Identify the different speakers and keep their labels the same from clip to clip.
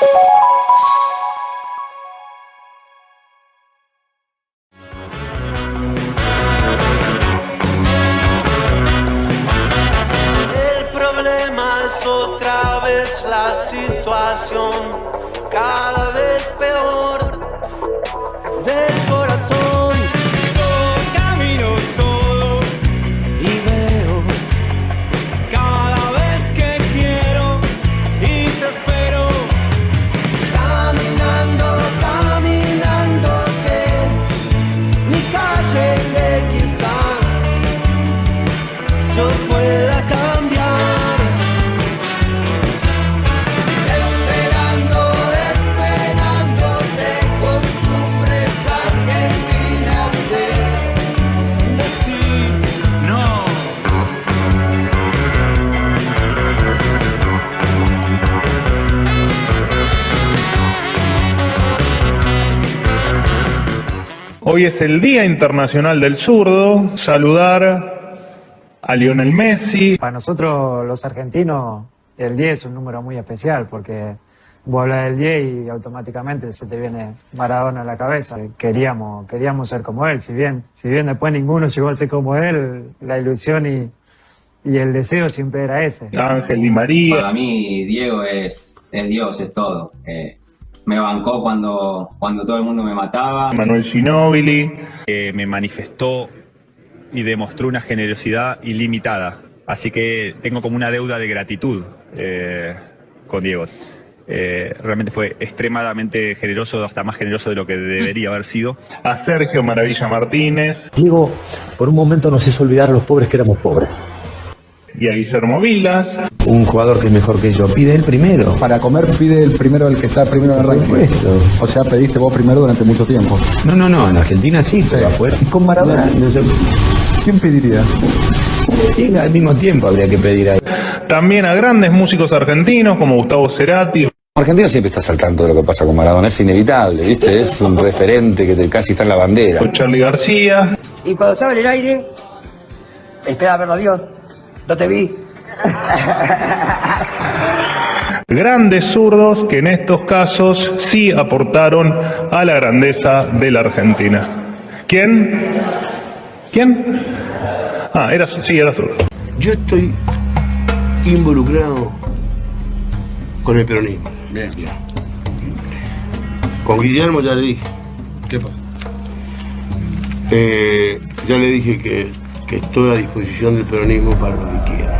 Speaker 1: El problema es otra vez la situación, cada vez peor del corazón. Yo camino todo y veo cada vez que quiero y te espero. Caminando, caminándote, mi calle de quizá yo pueda cambiar. Esperando, esperándote, costumbres argentinas de decir no.
Speaker 2: Hoy es el Día Internacional del Zurdo. Saludar a Lionel Messi.
Speaker 3: Para nosotros los argentinos el 10 es un número muy especial porque vos hablas del 10 y automáticamente se te viene Maradona a la cabeza. Queríamos ser como él, si bien después ninguno llegó a ser como él, la ilusión y el deseo siempre era ese.
Speaker 2: Ángel Di María.
Speaker 4: Para mí Diego es Dios, es todo. Me bancó cuando todo el mundo me mataba.
Speaker 2: Manuel Ginóbili.
Speaker 5: Me manifestó y demostró una generosidad ilimitada. Así que tengo como una deuda de gratitud con Diego. Realmente fue extremadamente generoso, hasta más generoso de lo que debería haber sido.
Speaker 2: A Sergio Maravilla Martínez.
Speaker 6: Diego, por un momento nos hizo olvidar a los pobres que éramos pobres.
Speaker 2: Y a Guillermo Vilas.
Speaker 6: Un jugador que es mejor que yo, pide el primero.
Speaker 7: Para comer pide el primero el que está primero en el ranking. O sea, pediste vos primero durante mucho tiempo.
Speaker 6: No, en Argentina sí, pero afuera. Y con Maradona, no sé.
Speaker 7: ¿Quién pediría?
Speaker 6: Sí, al mismo tiempo habría que pedir ahí.
Speaker 2: También a grandes músicos argentinos como Gustavo Cerati.
Speaker 8: Argentino siempre está saltando de lo que pasa con Maradona, es inevitable, ¿viste? Es un referente que casi está en la bandera.
Speaker 2: O Charly García.
Speaker 9: Y cuando estaba en el aire, esperaba verlo a Dios, no te vi.
Speaker 2: Grandes zurdos que en estos casos sí aportaron a la grandeza de la Argentina. ¿Quién? Ah, era zurdo.
Speaker 10: Yo estoy involucrado con el peronismo.
Speaker 7: Bien.
Speaker 10: Con Guillermo ya le dije.
Speaker 7: ¿Qué pasa?
Speaker 10: Ya le dije que estoy a disposición del peronismo para lo que quiera.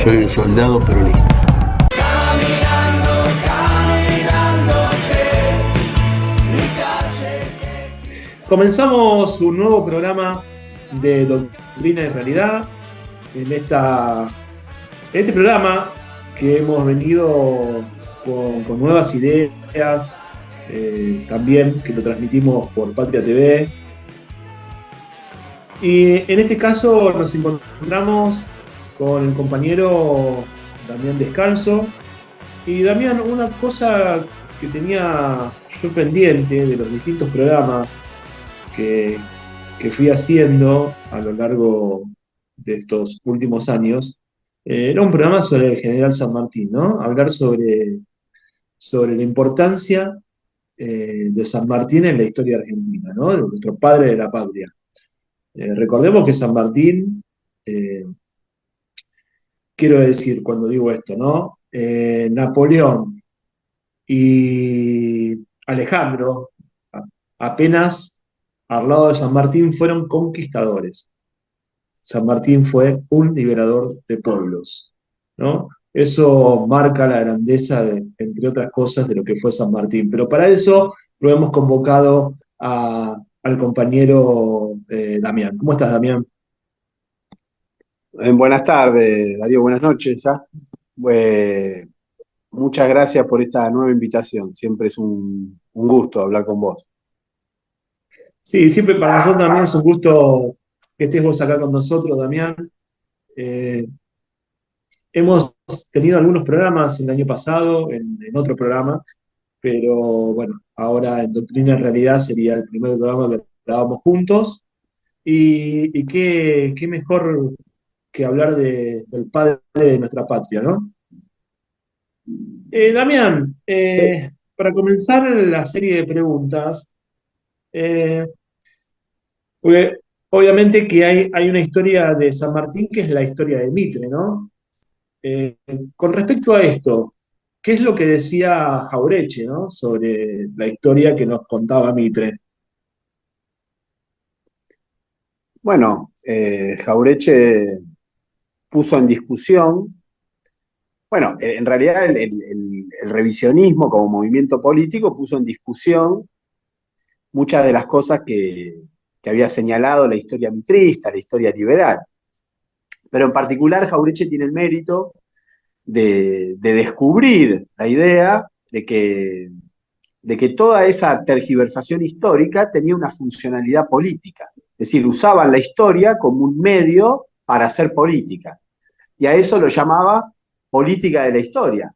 Speaker 10: Soy un soldado peronista.
Speaker 11: Comenzamos un nuevo programa de Doctrina y Realidad. En este programa que hemos venido con nuevas ideas, también que lo transmitimos por Patria TV. Y en este caso nos encontramos con el compañero Damián Descalzo. Y Damián, una cosa que tenía yo pendiente de los distintos programas que fui haciendo a lo largo de estos últimos años, era un programa sobre el general San Martín, ¿no? Hablar sobre la importancia de San Martín en la historia argentina, ¿no? De nuestro padre de la patria. Recordemos que San Martín, quiero decir cuando digo esto, ¿no? Napoleón y Alejandro, apenas al lado de San Martín, fueron conquistadores. San Martín fue un liberador de pueblos, ¿no? Eso marca la grandeza, entre otras cosas, de lo que fue San Martín. Pero para eso lo hemos convocado al compañero Damián. ¿Cómo estás, Damián?
Speaker 12: Buenas tardes, Darío, buenas noches ya. Muchas gracias por esta nueva invitación. Siempre es un gusto hablar con vos.
Speaker 11: Sí, siempre para nosotros también es un gusto que estés vos acá con nosotros, Damián. Hemos tenido algunos programas el año pasado, en otro programa, pero bueno, ahora en Doctrina en Realidad sería el primer programa que grabamos juntos. Y qué mejor que hablar del padre de nuestra patria, ¿no? Damián, para comenzar la serie de preguntas, eh, obviamente que hay una historia de San Martín que es la historia de Mitre, ¿no? Eh, con respecto a esto, ¿qué es lo que decía Jaureche, ¿no? Sobre la historia que nos contaba Mitre?
Speaker 12: Bueno, Jaureche puso en discusión, bueno, en realidad el revisionismo como movimiento político puso en discusión muchas de las cosas que había señalado la historia mitrista, la historia liberal. Pero en particular Jaureche tiene el mérito de descubrir la idea de que toda esa tergiversación histórica tenía una funcionalidad política. Es decir, usaban la historia como un medio para hacer política. Y a eso lo llamaba política de la historia.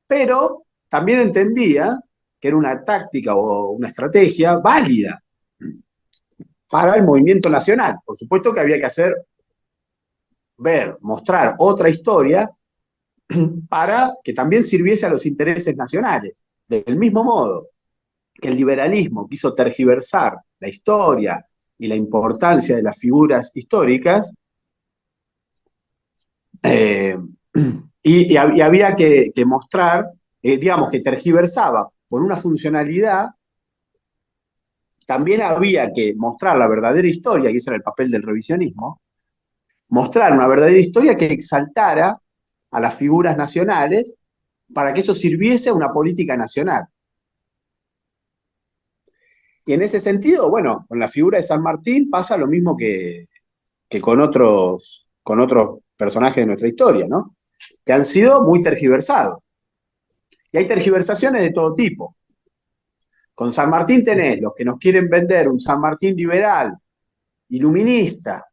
Speaker 12: Pero también entendía que era una táctica o una estrategia válida para el movimiento nacional. Por supuesto que había que mostrar otra historia para que también sirviese a los intereses nacionales. Del mismo modo que el liberalismo quiso tergiversar la historia y la importancia de las figuras históricas, y había que mostrar, digamos, que tergiversaba por una funcionalidad, también había que mostrar la verdadera historia, y ese era el papel del revisionismo, mostrar una verdadera historia que exaltara a las figuras nacionales para que eso sirviese a una política nacional. Y en ese sentido, bueno, con la figura de San Martín pasa lo mismo que con otros personajes de nuestra historia, ¿no? Que han sido muy tergiversados. Y hay tergiversaciones de todo tipo. Con San Martín tenés los que nos quieren vender un San Martín liberal, iluminista,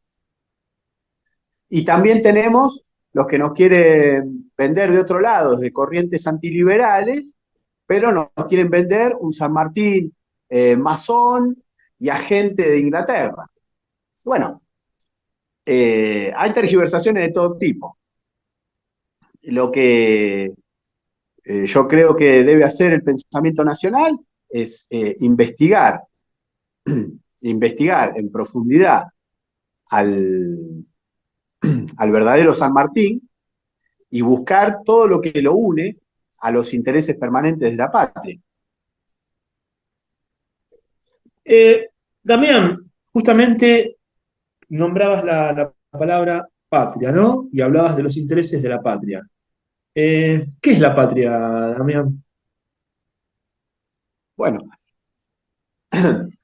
Speaker 12: y también tenemos los que nos quieren vender de otro lado, de corrientes antiliberales, pero nos quieren vender un San Martín masón y agente de Inglaterra. Bueno, hay tergiversaciones de todo tipo. Lo que yo creo que debe hacer el pensamiento nacional es investigar en profundidad al verdadero San Martín y buscar todo lo que lo une a los intereses permanentes de la patria.
Speaker 11: Damián, justamente nombrabas la palabra patria, ¿no? Y hablabas de los intereses de la patria. ¿Qué es la patria, Damián?
Speaker 12: Bueno,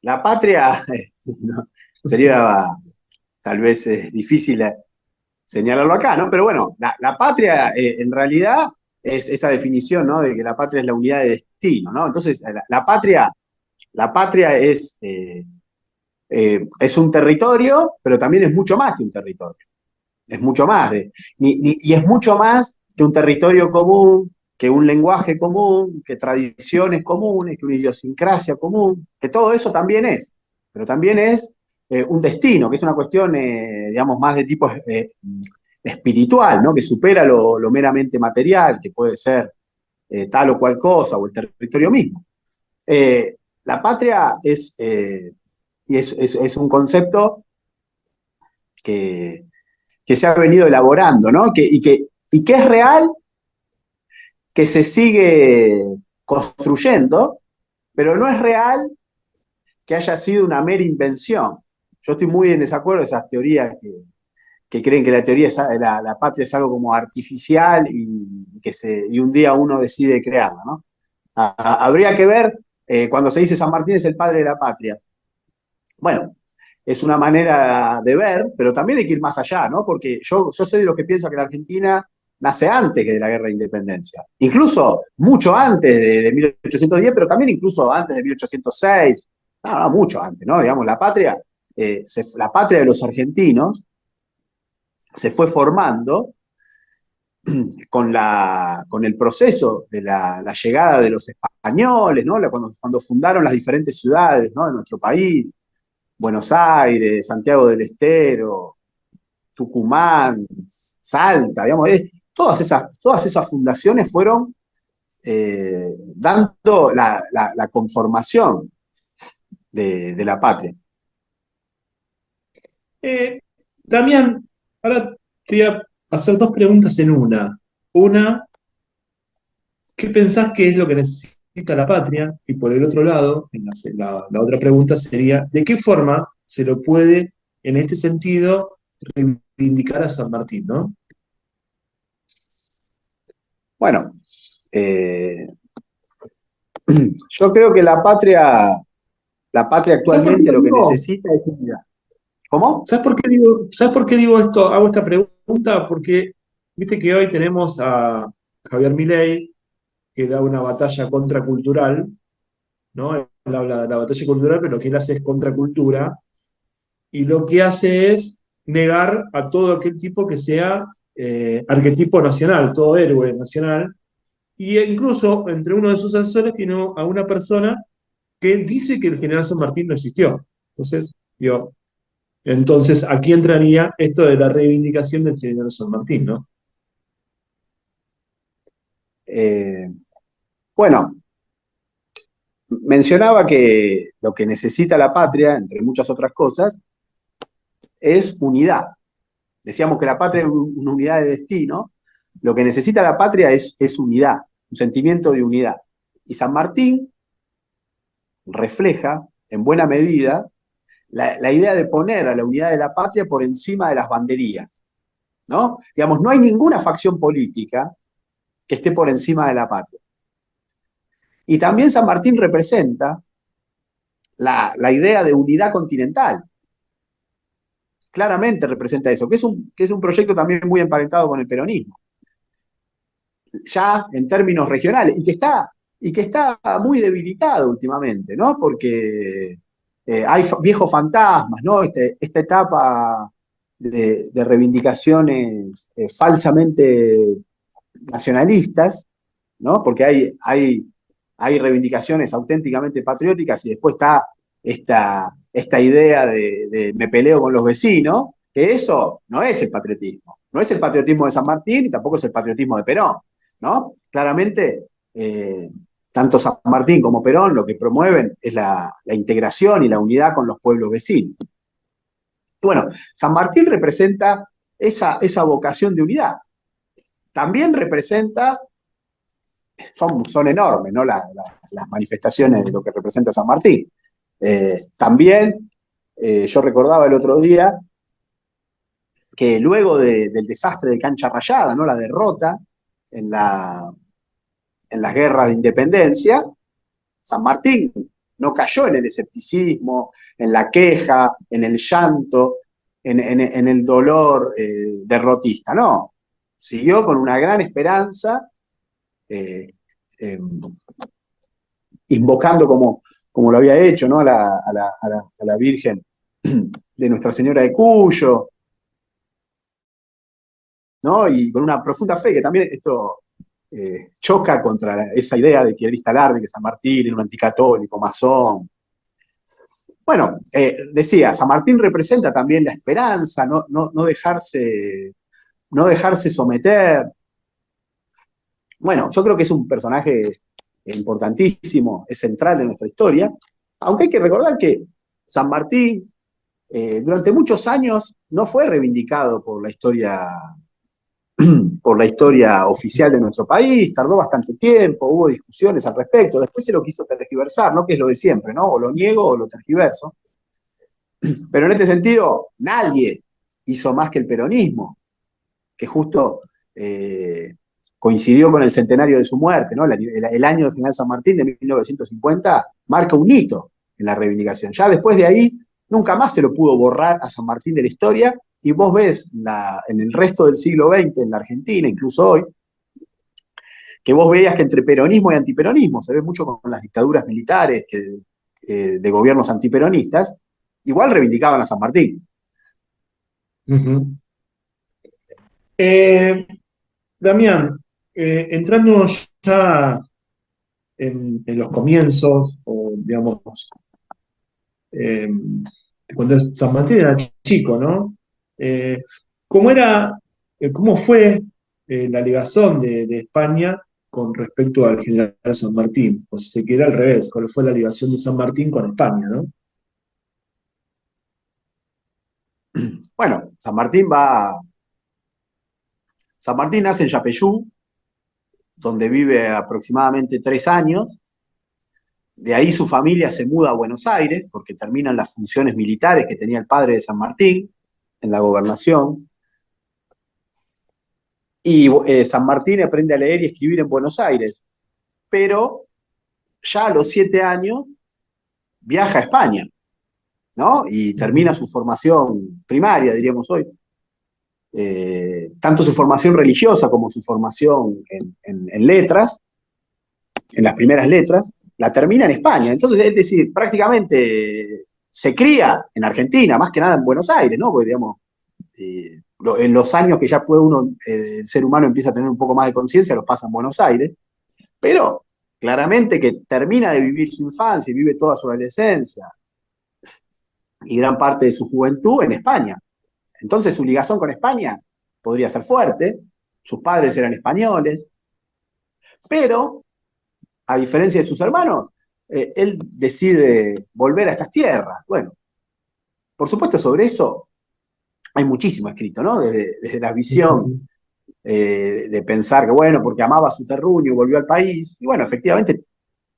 Speaker 12: la patria no, sería tal vez difícil señalarlo acá, ¿no? Pero bueno, la patria en realidad es esa definición, ¿no? De que la patria es la unidad de destino, ¿no? Entonces, la patria es un territorio, pero también es mucho más que un territorio. Es mucho más y es mucho más que un territorio común, que un lenguaje común, que tradiciones comunes, que una idiosincrasia común, que todo eso también es, pero también es un destino, que es una cuestión, digamos, más de tipo espiritual, ¿no? Que supera lo meramente material, que puede ser tal o cual cosa, o el territorio mismo. La patria es un concepto que se ha venido elaborando, ¿no? Y que es real, que se sigue construyendo, pero no es real que haya sido una mera invención. Yo estoy muy en desacuerdo de esas teorías que creen que la patria es algo como artificial y un día uno decide crearla, ¿no? Habría que ver, cuando se dice San Martín es el padre de la patria. Bueno, es una manera de ver, pero también hay que ir más allá, ¿no? Porque yo soy de los que piensa que la Argentina nace antes que de la Guerra de Independencia. Incluso mucho antes de 1810, pero también incluso antes de 1806. No, mucho antes, ¿no? Digamos, la patria de los argentinos se fue formando con el proceso de la llegada de los españoles, ¿no? Cuando fundaron las diferentes ciudades, ¿no? De nuestro país, Buenos Aires, Santiago del Estero, Tucumán, Salta, digamos, todas esas fundaciones fueron dando la conformación de la patria.
Speaker 11: Damián, ahora te voy a hacer dos preguntas en una. Una, ¿qué pensás que es lo que necesita la patria? Y por el otro lado, la otra pregunta sería, ¿de qué forma se lo puede, en este sentido, reivindicar a San Martín, ¿no?
Speaker 12: Bueno, yo creo que la patria actualmente lo que necesita es unidad. ¿Cómo?
Speaker 11: ¿Sabes por qué digo esto? Hago esta pregunta porque viste que hoy tenemos a Javier Milei que da una batalla contracultural, ¿no? Él habla de la batalla cultural, pero lo que él hace es contracultura, y lo que hace es negar a todo aquel tipo que sea arquetipo nacional, todo héroe nacional, y incluso entre uno de sus asesores tiene a una persona que dice que el general San Martín no existió. Entonces, aquí entraría esto de la reivindicación del general San Martín, ¿no?
Speaker 12: Bueno, mencionaba que lo que necesita la patria, entre muchas otras cosas, es unidad. Decíamos que la patria es una unidad de destino. Lo que necesita la patria es unidad, un sentimiento de unidad. Y San Martín refleja, en buena medida, la idea de poner a la unidad de la patria por encima de las banderías, ¿no? Digamos, no hay ninguna facción política que esté por encima de la patria. Y también San Martín representa la idea de unidad continental. Claramente representa eso, que es un proyecto también muy emparentado con el peronismo, ya en términos regionales, y que está muy debilitado últimamente, ¿no? Porque hay viejos fantasmas, ¿no? Esta etapa de reivindicaciones falsamente nacionalistas, ¿no? Porque hay reivindicaciones auténticamente patrióticas y después está esta idea de me peleo con los vecinos, que eso no es el patriotismo. No es el patriotismo de San Martín y tampoco es el patriotismo de Perón, ¿no? Claramente, tanto San Martín como Perón lo que promueven es la integración y la unidad con los pueblos vecinos. Bueno, San Martín representa esa vocación de unidad. También representa, son enormes, ¿no? Las manifestaciones de lo que representa San Martín. También, yo recordaba el otro día que luego del desastre de Cancha Rayada, ¿no? La derrota en las guerras de independencia, San Martín no cayó en el escepticismo, en la queja, en el llanto, en el dolor derrotista, no. Siguió con una gran esperanza, invocando como lo había hecho, ¿no? a la Virgen de Nuestra Señora de Cuyo, ¿no? Y con una profunda fe, que también esto choca contra esa idea de que él instalar de que San Martín era un anticatólico, masón. Bueno, decía, San Martín representa también la esperanza, no dejarse someter. Bueno, yo creo que es un personaje importantísimo, es central de nuestra historia, aunque hay que recordar que San Martín durante muchos años no fue reivindicado por la historia oficial de nuestro país, tardó bastante tiempo, hubo discusiones al respecto, después se lo quiso tergiversar, ¿no? Que es lo de siempre, ¿no? O lo niego o lo tergiverso. Pero en este sentido, nadie hizo más que el peronismo, que justo coincidió con el centenario de su muerte, ¿no? El año del general San Martín de 1950 marca un hito en la reivindicación. Ya después de ahí, nunca más se lo pudo borrar a San Martín de la historia, y vos ves en el resto del siglo XX, en la Argentina, incluso hoy, que vos veías que entre peronismo y antiperonismo, se ve mucho con las dictaduras militares de gobiernos antiperonistas, igual reivindicaban a San Martín.
Speaker 11: Damián, entrando ya en los comienzos, o digamos, cuando San Martín era chico, ¿no? ¿Cómo fue la ligazón de España con respecto al general San Martín, o si se quiere al revés, cuál fue la ligación de San Martín con España, ¿no?
Speaker 12: Bueno, San Martín nace en Yapeyú, donde vive aproximadamente 3 años. De ahí su familia se muda a Buenos Aires, porque terminan las funciones militares que tenía el padre de San Martín en la gobernación. Y San Martín aprende a leer y escribir en Buenos Aires, pero ya a los 7 años viaja a España, ¿no? Y termina su formación primaria, diríamos hoy. Tanto su formación religiosa como su formación en letras, en las primeras letras, la termina en España. Entonces, es decir, prácticamente se cría en Argentina, más que nada en Buenos Aires, ¿no? Porque, digamos, en los años que ya puede uno, el ser humano empieza a tener un poco más de conciencia, los pasa en Buenos Aires, pero claramente que termina de vivir su infancia y vive toda su adolescencia y gran parte de su juventud en España. Entonces su ligación con España podría ser fuerte, sus padres eran españoles, pero a diferencia de sus hermanos, él decide volver a estas tierras. Bueno, por supuesto sobre eso hay muchísimo escrito, ¿no? Desde la visión de pensar que, bueno, porque amaba su terruño, volvió al país, y bueno, efectivamente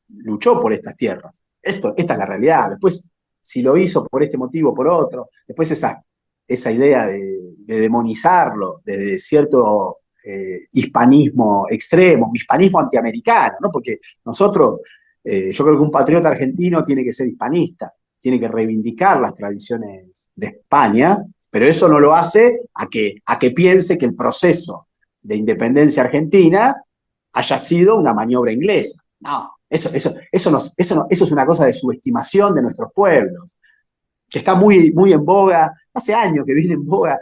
Speaker 12: luchó por estas tierras. Esta es la realidad. Después, si lo hizo por este motivo o por otro, después esa idea de demonizarlo, de cierto hispanismo extremo, hispanismo antiamericano, ¿no? Porque nosotros, yo creo que un patriota argentino tiene que ser hispanista, tiene que reivindicar las tradiciones de España, pero eso no lo hace a que piense que el proceso de independencia argentina haya sido una maniobra inglesa. No, eso es una cosa de subestimación de nuestros pueblos, que está muy, muy en boga, hace años que viene en boga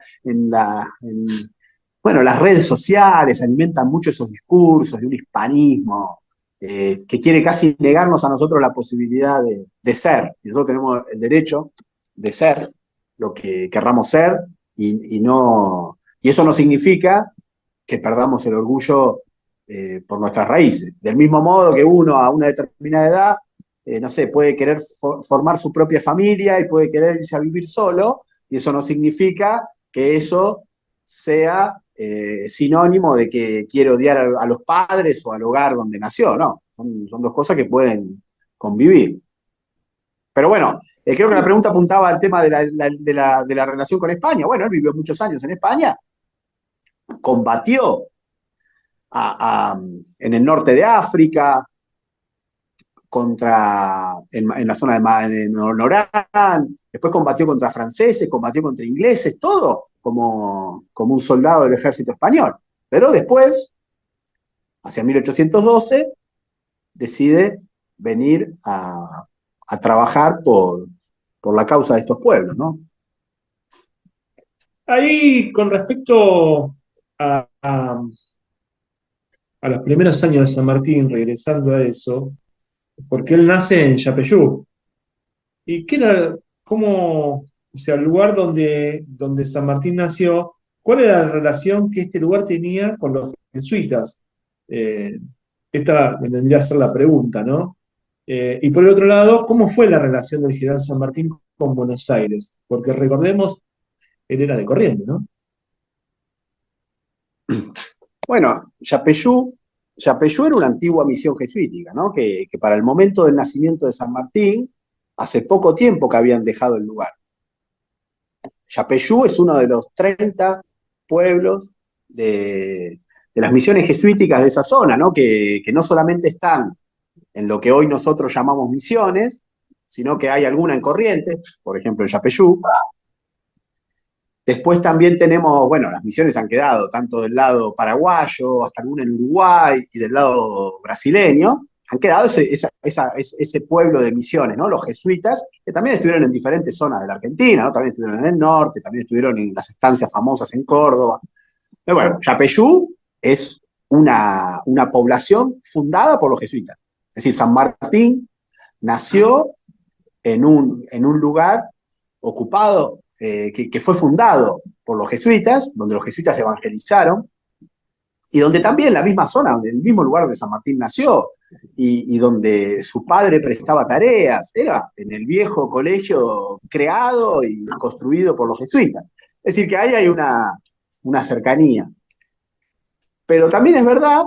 Speaker 12: bueno, las redes sociales alimentan mucho esos discursos de un hispanismo que quiere casi negarnos a nosotros la posibilidad de ser. Y nosotros tenemos el derecho de ser lo que querramos ser y eso no significa que perdamos el orgullo por nuestras raíces. Del mismo modo que uno a una determinada edad, no sé, puede querer formar su propia familia y puede querer irse a vivir solo, y eso no significa que eso sea sinónimo de que quiere odiar a los padres o al hogar donde nació, no. Son dos cosas que pueden convivir. Pero bueno, creo que la pregunta apuntaba al tema de la relación con España. Bueno, él vivió muchos años en España, combatió en el norte de África, en la zona de Norán, después combatió contra franceses, combatió contra ingleses, todo como un soldado del ejército español. Pero después, hacia 1812, decide venir a trabajar por la causa de estos pueblos, ¿no?
Speaker 11: Ahí, con respecto a los primeros años de San Martín, regresando a eso, porque él nace en Yapeyú. ¿Y qué era, o sea, el lugar donde San Martín nació, cuál era la relación que este lugar tenía con los jesuitas? Esta me tendría que ser la pregunta, ¿no? Y por el otro lado, ¿cómo fue la relación del general San Martín con Buenos Aires? Porque recordemos, él era de Corrientes, ¿no?
Speaker 12: Bueno, Yapeyú era una antigua misión jesuítica, ¿no? Que para el momento del nacimiento de San Martín, hace poco tiempo que habían dejado el lugar. Yapeyú es uno de los 30 pueblos de las misiones jesuíticas de esa zona, ¿no? Que no solamente están en lo que hoy nosotros llamamos misiones, sino que hay alguna en Corrientes, por ejemplo en Yapeyú. Después también tenemos, bueno, las misiones han quedado tanto del lado paraguayo, hasta alguna en Uruguay, y del lado brasileño. Han quedado ese pueblo de misiones, ¿no? Los jesuitas, que también estuvieron en diferentes zonas de la Argentina, ¿no? También estuvieron en el norte, también estuvieron en las estancias famosas en Córdoba. Pero bueno, Yapeyú es una población fundada por los jesuitas. Es decir, San Martín nació en un lugar ocupado, que fue fundado por los jesuitas, donde los jesuitas evangelizaron, y donde también la misma zona, donde el mismo lugar donde San Martín nació, y donde su padre prestaba tareas, era en el viejo colegio creado y construido por los jesuitas. Es decir, que ahí hay una cercanía. Pero también es verdad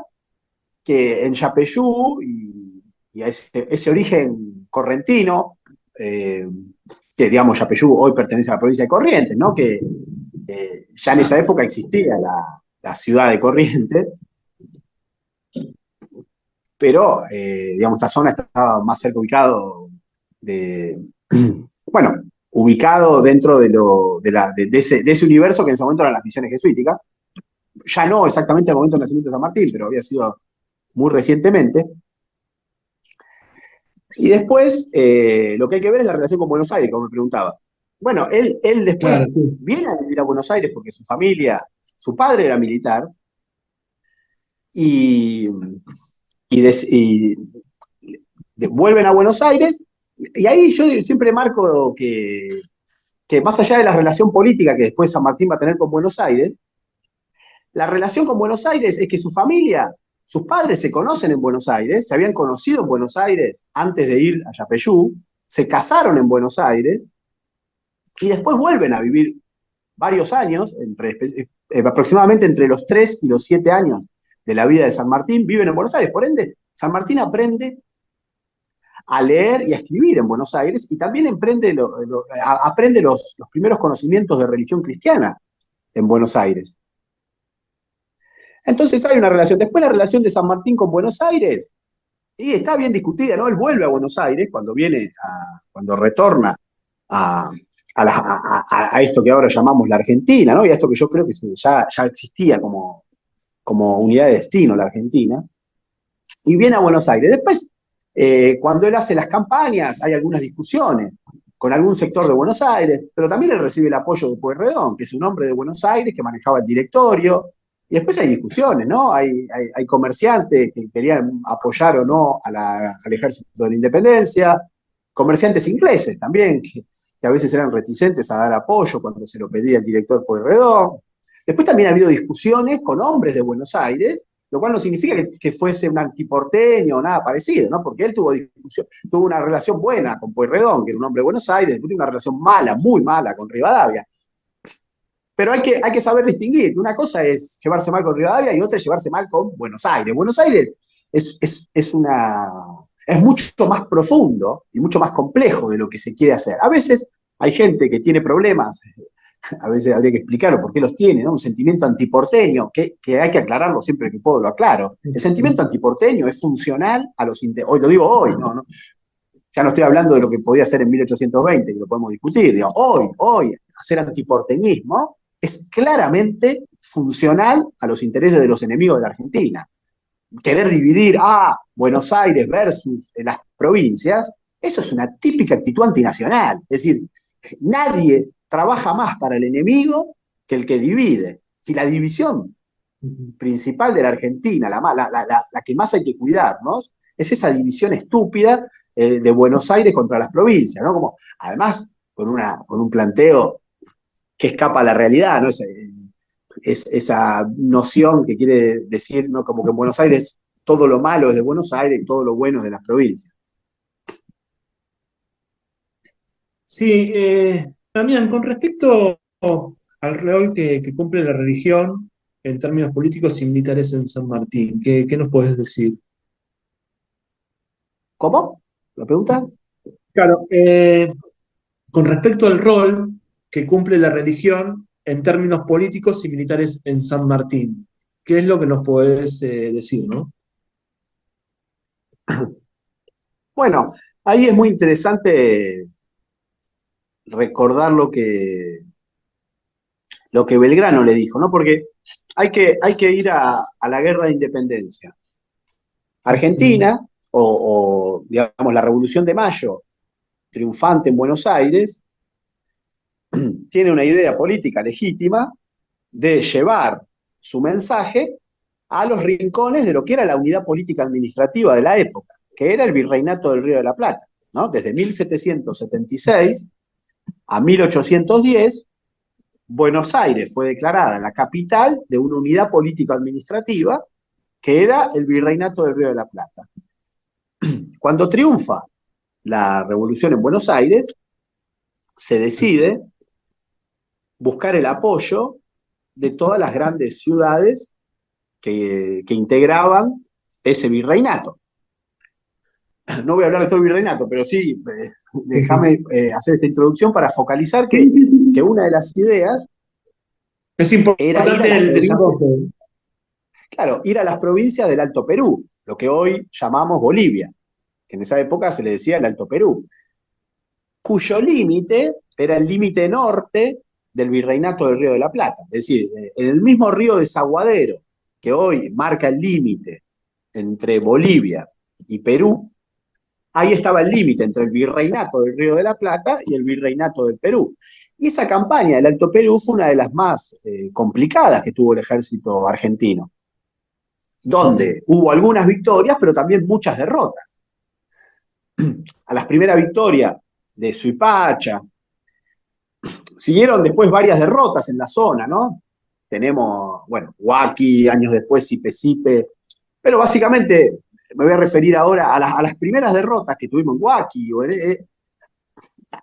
Speaker 12: que en Yapeyú, y a ese origen correntino, que digamos Yapeyú hoy pertenece a la provincia de Corrientes, ¿no? Que ya en esa época existía la ciudad de Corrientes, pero digamos, esta zona estaba más cerca ubicado bueno, ubicado dentro de ese universo que en ese momento eran las misiones jesuíticas, ya no exactamente al momento del nacimiento de San Martín, pero había sido muy recientemente. Y después, lo que hay que ver es la relación con Buenos Aires, como me preguntaba. Bueno, él después
Speaker 11: Claro, sí.
Speaker 12: viene a vivir a Buenos Aires porque su familia, su padre era militar, y vuelven a Buenos Aires, y ahí yo siempre marco que más allá de la relación política que después San Martín va a tener con Buenos Aires, la relación con Buenos Aires es que su familia, sus padres se conocen en Buenos Aires, se habían conocido en Buenos Aires antes de ir a Yapeyú, se casaron en Buenos Aires, y después vuelven a vivir varios años, aproximadamente entre los 3 y los 7 años de la vida de San Martín, viven en Buenos Aires. Por ende, San Martín aprende a leer y a escribir en Buenos Aires, y también aprende los primeros conocimientos de religión cristiana en Buenos Aires. Entonces hay una relación. Después la relación de San Martín con Buenos Aires, y está bien discutida, ¿no? Él vuelve a Buenos Aires cuando retorna a esto que ahora llamamos la Argentina, ¿no? Y a esto que yo creo que ya existía como unidad de destino, la Argentina, y viene a Buenos Aires. Después, cuando él hace las campañas, hay algunas discusiones con algún sector de Buenos Aires, pero también él recibe el apoyo de Pueyrredón, que es un hombre de Buenos Aires que manejaba el directorio, y después hay discusiones, ¿no? Hay comerciantes que querían apoyar o no al ejército de la independencia, comerciantes ingleses también, que a veces eran reticentes a dar apoyo cuando se lo pedía el director Pueyrredón. Después también ha habido discusiones con hombres de Buenos Aires, lo cual no significa que fuese un antiporteño o nada parecido, ¿no? Porque él tuvo una relación buena con Pueyrredón, que era un hombre de Buenos Aires, después tuvo una relación mala, muy mala con Rivadavia. Pero hay que saber distinguir, que una cosa es llevarse mal con Rivadavia y otra es llevarse mal con Buenos Aires. Buenos Aires es mucho más profundo y mucho más complejo de lo que se quiere hacer. A veces hay gente que tiene problemas, a veces habría que explicarlo por qué los tiene, ¿no? Un sentimiento antiporteño, que hay que aclararlo siempre que puedo, lo aclaro. El sentimiento antiporteño es funcional a los hoy lo digo hoy, ¿no? Ya no estoy hablando de lo que podía ser en 1820, que lo podemos discutir. Digo, hoy, hacer antiporteñismo es claramente funcional a los intereses de los enemigos de la Argentina. Querer dividir Buenos Aires versus las provincias, eso es una típica actitud antinacional. Es decir, nadie trabaja más para el enemigo que el que divide. Y la división principal de la Argentina, la que más hay que cuidarnos, es esa división estúpida de Buenos Aires contra las provincias, ¿no? Como, además, con un planteo que escapa a la realidad, ¿no? Esa noción que quiere decir, ¿no? Como que en Buenos Aires todo lo malo es de Buenos Aires y todo lo bueno es de las provincias.
Speaker 11: Sí, Damián, con respecto al rol que cumple la religión en términos políticos y militares en San Martín, ¿qué nos puedes decir?
Speaker 12: ¿Cómo? ¿La pregunta?
Speaker 11: Claro, con respecto al rol que cumple la religión en términos políticos y militares en San Martín, ¿qué es lo que nos podés decir, no?
Speaker 12: Bueno, ahí es muy interesante recordar lo que Belgrano le dijo, ¿no? Porque hay que ir a la guerra de independencia. Argentina, o digamos la Revolución de Mayo, triunfante en Buenos Aires, tiene una idea política legítima de llevar su mensaje a los rincones de lo que era la unidad política administrativa de la época, que era el Virreinato del Río de la Plata, ¿no? Desde 1776 a 1810, Buenos Aires fue declarada la capital de una unidad político-administrativa que era el Virreinato del Río de la Plata. Cuando triunfa la revolución en Buenos Aires, se decide buscar el apoyo de todas las grandes ciudades que integraban ese virreinato. No voy a hablar de todo el virreinato, pero sí, déjame hacer esta introducción para focalizar que una de las ideas
Speaker 11: es importante el desarrollo.
Speaker 12: Claro, ir a las provincias del Alto Perú, lo que hoy llamamos Bolivia, que en esa época se le decía el Alto Perú, cuyo límite era el límite norte del virreinato del Río de la Plata. Es decir, en el mismo río Desaguadero, que hoy marca el límite entre Bolivia y Perú, ahí estaba el límite entre el virreinato del Río de la Plata y el virreinato del Perú. Y esa campaña del Alto Perú fue una de las más complicadas que tuvo el ejército argentino, donde hubo algunas victorias, pero también muchas derrotas. A las primeras victorias de Suipacha, siguieron después varias derrotas en la zona, ¿no? Tenemos, bueno, Huaki, años después Sipe, pero básicamente me voy a referir ahora a las primeras derrotas que tuvimos en Huaki.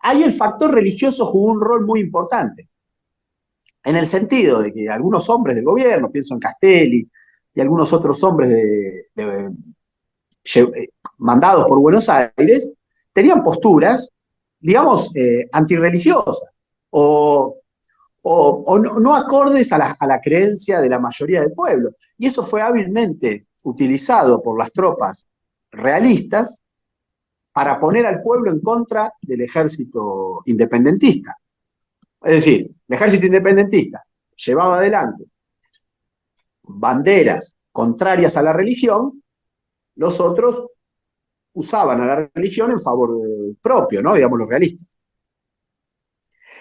Speaker 12: Ahí el factor religioso jugó un rol muy importante, en el sentido de que algunos hombres del gobierno, pienso en Castelli, y algunos otros hombres mandados por Buenos Aires, tenían posturas, digamos, antirreligiosas, o no acordes a la creencia de la mayoría del pueblo. Y eso fue hábilmente utilizado por las tropas realistas para poner al pueblo en contra del ejército independentista. Es decir, el ejército independentista llevaba adelante banderas contrarias a la religión, los otros usaban a la religión en favor propio, ¿no? Digamos, los realistas.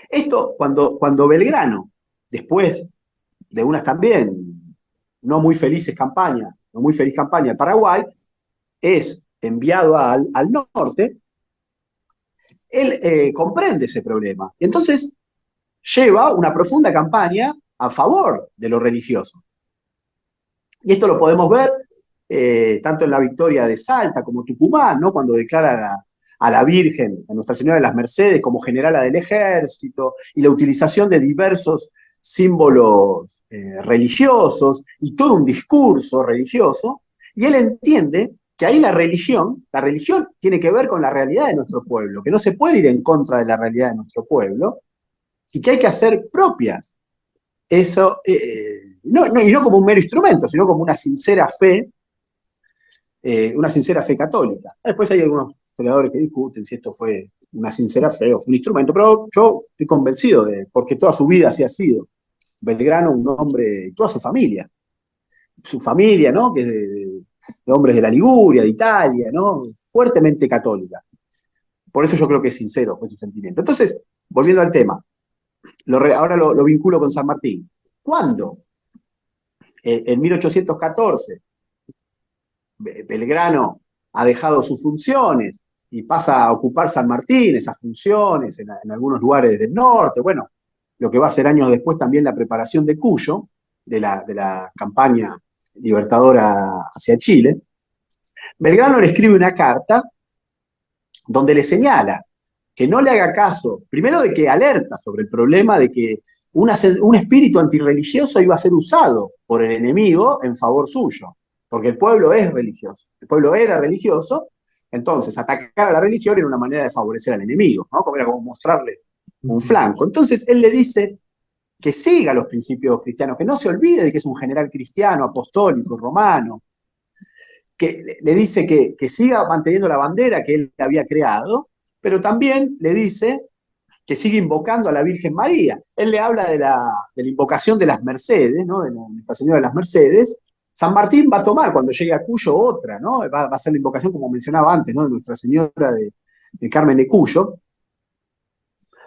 Speaker 12: Esto, cuando Belgrano, después de unas también no muy feliz campaña en Paraguay, es enviado al norte, él comprende ese problema. Y entonces lleva una profunda campaña a favor de lo religioso. Y esto lo podemos ver tanto en la victoria de Salta como Tucumán, ¿no? Cuando declara a la Virgen, a Nuestra Señora de las Mercedes, como generala del ejército, y la utilización de diversos símbolos religiosos, y todo un discurso religioso, y él entiende que ahí la religión tiene que ver con la realidad de nuestro pueblo, que no se puede ir en contra de la realidad de nuestro pueblo, y que hay que hacer propias eso, y no como un mero instrumento, sino como una sincera fe católica. Después hay algunos historiadores que discuten si esto fue una sincera fe o fue un instrumento, pero yo estoy convencido porque toda su vida así ha sido. Belgrano, un hombre, y toda su familia, ¿no? Que es de hombres de la Liguria, de Italia, ¿no? Fuertemente católica. Por eso yo creo que es sincero fue su sentimiento. Entonces, volviendo al tema, ahora lo vinculo con San Martín. ¿Cuándo? En 1814, Belgrano ha dejado sus funciones y pasa a ocupar San Martín, esas funciones en algunos lugares del norte, bueno, lo que va a ser años después también la preparación de Cuyo, de la campaña libertadora hacia Chile. Belgrano le escribe una carta donde le señala que no le haga caso, primero de que alerta sobre el problema de que un espíritu antirreligioso iba a ser usado por el enemigo en favor suyo, porque el pueblo es religioso, el pueblo era religioso, entonces atacar a la religión era una manera de favorecer al enemigo, ¿no? Era como mostrarle un flanco. Entonces él le dice que siga los principios cristianos, que no se olvide de que es un general cristiano, apostólico, romano, que le dice que siga manteniendo la bandera que él había creado, pero también le dice que sigue invocando a la Virgen María. Él le habla de la invocación de las Mercedes, ¿no? De Nuestra Señora de las Mercedes. San Martín va a tomar cuando llegue a Cuyo otra, ¿no? Va a hacer la invocación, como mencionaba antes, ¿no? De Nuestra Señora de Carmen de Cuyo.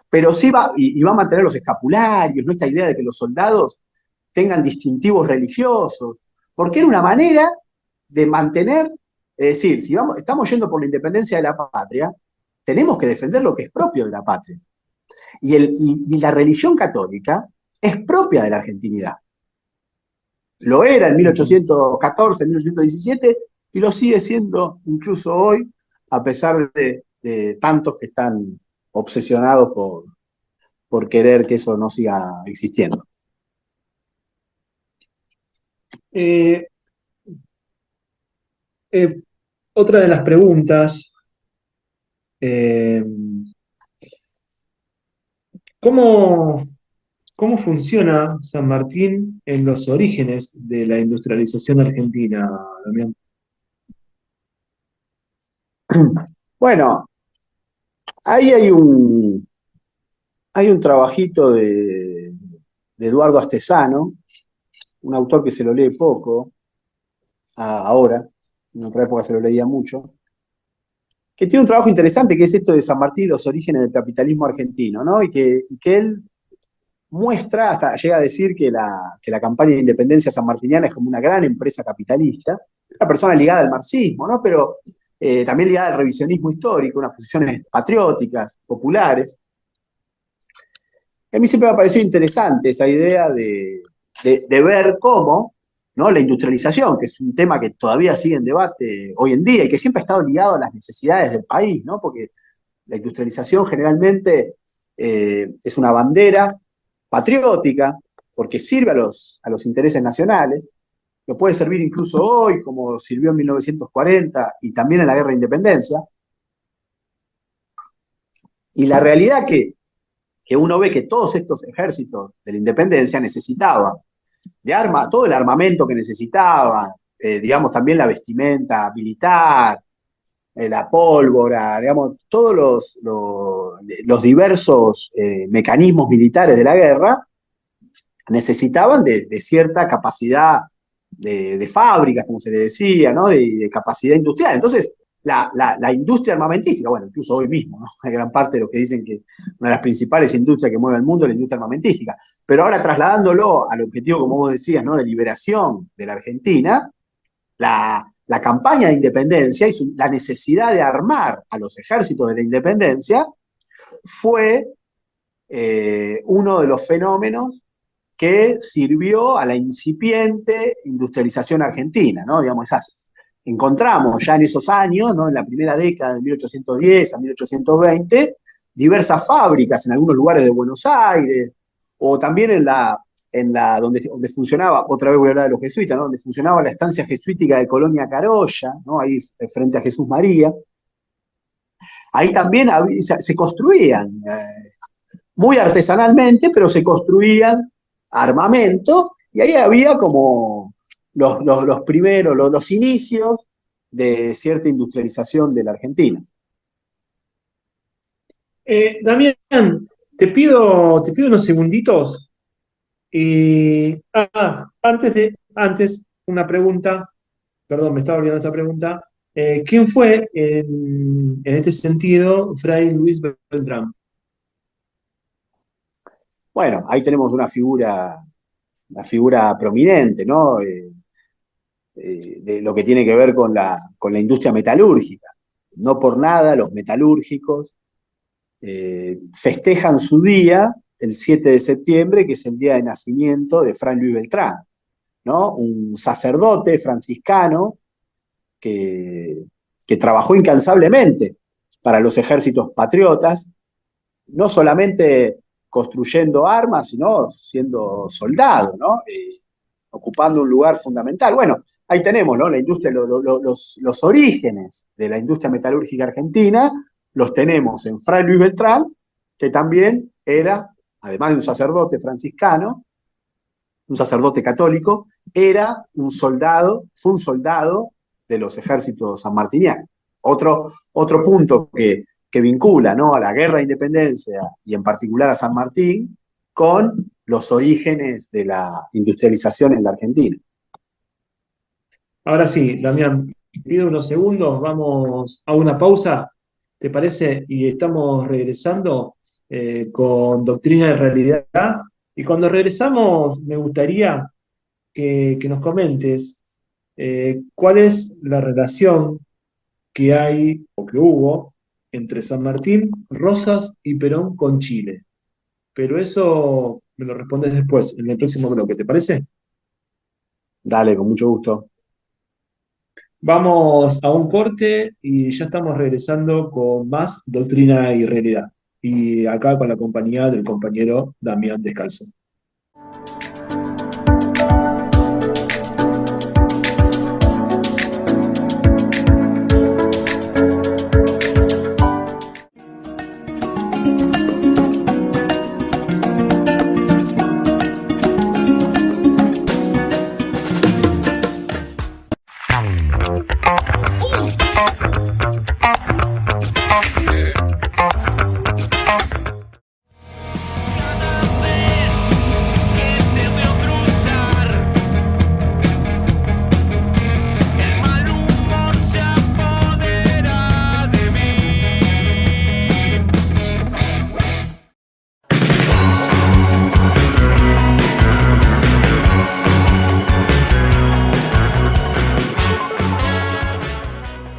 Speaker 12: Pero sí va a mantener los escapularios, ¿no? Esta idea de que los soldados tengan distintivos religiosos, porque era una manera de mantener, es decir, si estamos yendo por la independencia de la patria, tenemos que defender lo que es propio de la patria. Y la religión católica es propia de la argentinidad. Lo era en 1814, en 1817, y lo sigue siendo incluso hoy, a pesar de tantos que están obsesionados por querer que eso no siga existiendo.
Speaker 11: Otra de las preguntas, eh, ¿cómo, ¿cómo funciona San Martín en los orígenes de la industrialización argentina, Damián?
Speaker 12: Bueno, ahí hay un trabajito de Eduardo Astesano, un autor que se lo lee poco, ahora, en otra época se lo leía mucho, que tiene un trabajo interesante que es esto de San Martín y los orígenes del capitalismo argentino, ¿no? Y que él muestra, hasta llega a decir que la campaña de independencia sanmartiniana es como una gran empresa capitalista, una persona ligada al marxismo, ¿no? Pero también ligada al revisionismo histórico, unas posiciones patrióticas, populares. A mí siempre me ha parecido interesante esa idea de ver cómo, ¿no?, la industrialización, que es un tema que todavía sigue en debate hoy en día y que siempre ha estado ligado a las necesidades del país, ¿no? Porque la industrialización generalmente es una bandera patriótica, porque sirve a los intereses nacionales, lo puede servir incluso hoy, como sirvió en 1940 y también en la Guerra de Independencia. Y la realidad que uno ve que todos estos ejércitos de la independencia necesitaban de todo el armamento que necesitaban, digamos, también la vestimenta militar, la pólvora, digamos, todos los diversos mecanismos militares de la guerra necesitaban de cierta capacidad de fábricas, como se le decía, ¿no? De capacidad industrial. Entonces, la industria armamentística, bueno, incluso hoy mismo, ¿no? Hay gran parte de lo que dicen que una de las principales industrias que mueve el mundo es la industria armamentística. Pero ahora trasladándolo al objetivo, como vos decías, ¿no?, de liberación de la Argentina, la campaña de independencia y la necesidad de armar a los ejércitos de la independencia fue uno de los fenómenos que sirvió a la incipiente industrialización argentina, ¿no? Digamos, encontramos ya en esos años, ¿no?, en la primera década de 1810 a 1820, diversas fábricas en algunos lugares de Buenos Aires, o también donde funcionaba, otra vez voy a hablar de los jesuitas, ¿no?, donde funcionaba la estancia jesuítica de Colonia Carolla, ¿no?, ahí frente a Jesús María. Ahí también se construían, muy artesanalmente, pero se construían armamento, y ahí había como los primeros, los inicios de cierta industrialización de la Argentina.
Speaker 11: Damián, te pido unos segunditos. Antes, una pregunta, perdón, me estaba olvidando esta pregunta. ¿Quién fue, en este sentido, Fray Luis Beltrán?
Speaker 12: Bueno, ahí tenemos una figura prominente, ¿no? De lo que tiene que ver con la industria metalúrgica. No por nada los metalúrgicos festejan su día el 7 de septiembre, que es el día de nacimiento de Fray Luis Beltrán, ¿no? Un sacerdote franciscano que trabajó incansablemente para los ejércitos patriotas, no solamente construyendo armas, sino siendo soldado, ¿no? Ocupando un lugar fundamental. Bueno, ahí tenemos, ¿no?, la industria, los orígenes de la industria metalúrgica argentina, los tenemos en Fray Luis Beltrán, que también era, además de un sacerdote franciscano, un sacerdote católico, fue un soldado de los ejércitos sanmartinianos. Otro punto que vincula, ¿no?, a la guerra de independencia y en particular a San Martín con los orígenes de la industrialización en la Argentina.
Speaker 11: Ahora sí, Damián, pido unos segundos, vamos a una pausa, ¿te parece? Y estamos regresando con Doctrina de Realidad. Y cuando regresamos, me gustaría que nos comentes cuál es la relación que hay o que hubo entre San Martín, Rosas y Perón con Chile. Pero eso me lo respondes después, en el próximo bloque, ¿te parece?
Speaker 12: Dale, con mucho gusto.
Speaker 11: Vamos a un corte y ya estamos regresando con más Doctrina y Realidad. Y acá con la compañía del compañero Damián Descalzo.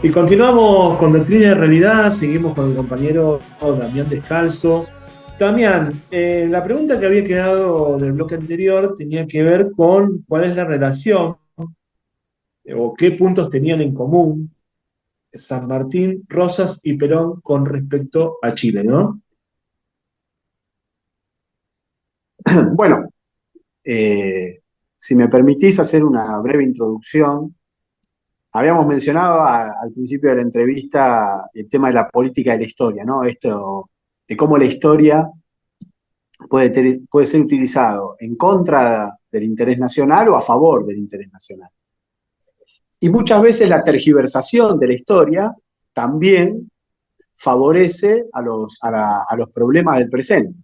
Speaker 11: Y continuamos con Doctrina y Realidad, seguimos con el compañero Damián Descalzo. Damián, la pregunta que había quedado del bloque anterior tenía que ver con cuál es la relación o qué puntos tenían en común San Martín, Rosas y Perón con respecto a Chile, ¿no?
Speaker 12: Bueno, si me permitís hacer una breve introducción. Habíamos mencionado al principio de la entrevista el tema de la política de la historia, ¿no? Esto de cómo la historia puede ser utilizado en contra del interés nacional o a favor del interés nacional. Y muchas veces la tergiversación de la historia también favorece a los problemas del presente.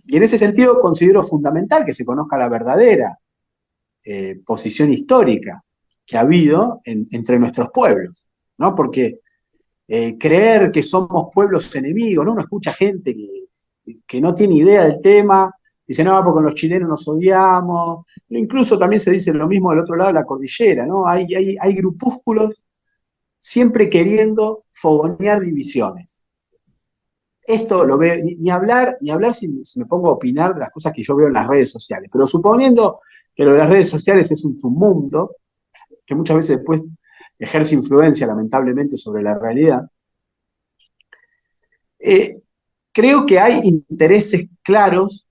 Speaker 12: Y en ese sentido considero fundamental que se conozca la verdadera posición histórica que ha habido entre nuestros pueblos, ¿no? Porque creer que somos pueblos enemigos, ¿no? Uno escucha gente que no tiene idea del tema, dice, no, porque con los chilenos nos odiamos, incluso también se dice lo mismo del otro lado de la cordillera, ¿no? Hay grupúsculos siempre queriendo fogonear divisiones. Esto lo veo, ni hablar si me pongo a opinar de las cosas que yo veo en las redes sociales, pero suponiendo que lo de las redes sociales es un submundo, que muchas veces después ejerce influencia, lamentablemente, sobre la realidad, creo que hay intereses claros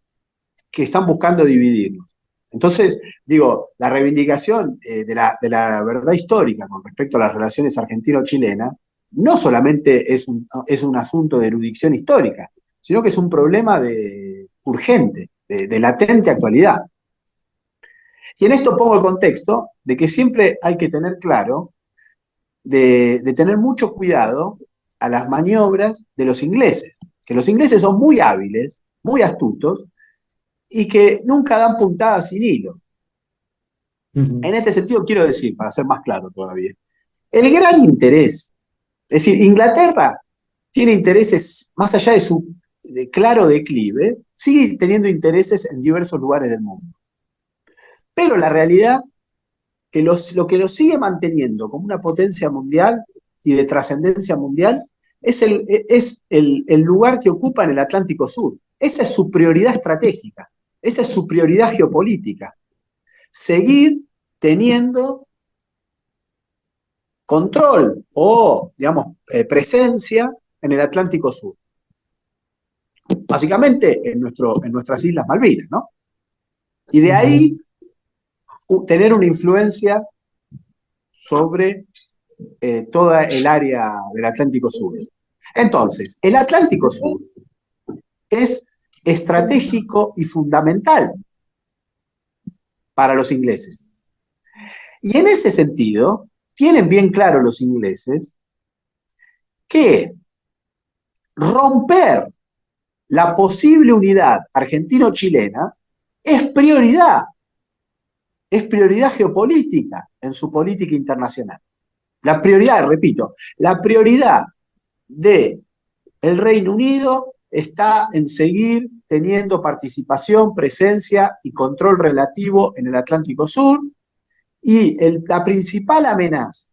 Speaker 12: que están buscando dividirnos. Entonces, digo, la reivindicación de la verdad histórica con respecto a las relaciones argentino-chilenas no solamente es un asunto de erudición histórica, sino que es un problema urgente, de latente actualidad. Y en esto pongo el contexto de que siempre hay que tener claro de tener mucho cuidado a las maniobras de los ingleses, que los ingleses son muy hábiles, muy astutos, y que nunca dan puntadas sin hilo. En este sentido quiero decir, para ser más claro todavía, el gran interés, es decir, Inglaterra tiene intereses más allá de su claro declive, sigue teniendo intereses en diversos lugares del mundo. Pero la realidad, que lo que lo sigue manteniendo como una potencia mundial y de trascendencia mundial, es el lugar que ocupa en el Atlántico Sur. Esa es su prioridad estratégica, esa es su prioridad geopolítica. Seguir teniendo control o, digamos, presencia en el Atlántico Sur. Básicamente en nuestras Islas Malvinas, ¿no? Y de ahí tener una influencia sobre toda el área del Atlántico Sur. Entonces, el Atlántico Sur es estratégico y fundamental para los ingleses. Y en ese sentido, tienen bien claro los ingleses que romper la posible unidad argentino-chilena es prioridad geopolítica en su política internacional. La prioridad, repito, la prioridad del Reino Unido está en seguir teniendo participación, presencia y control relativo en el Atlántico Sur, y la principal amenaza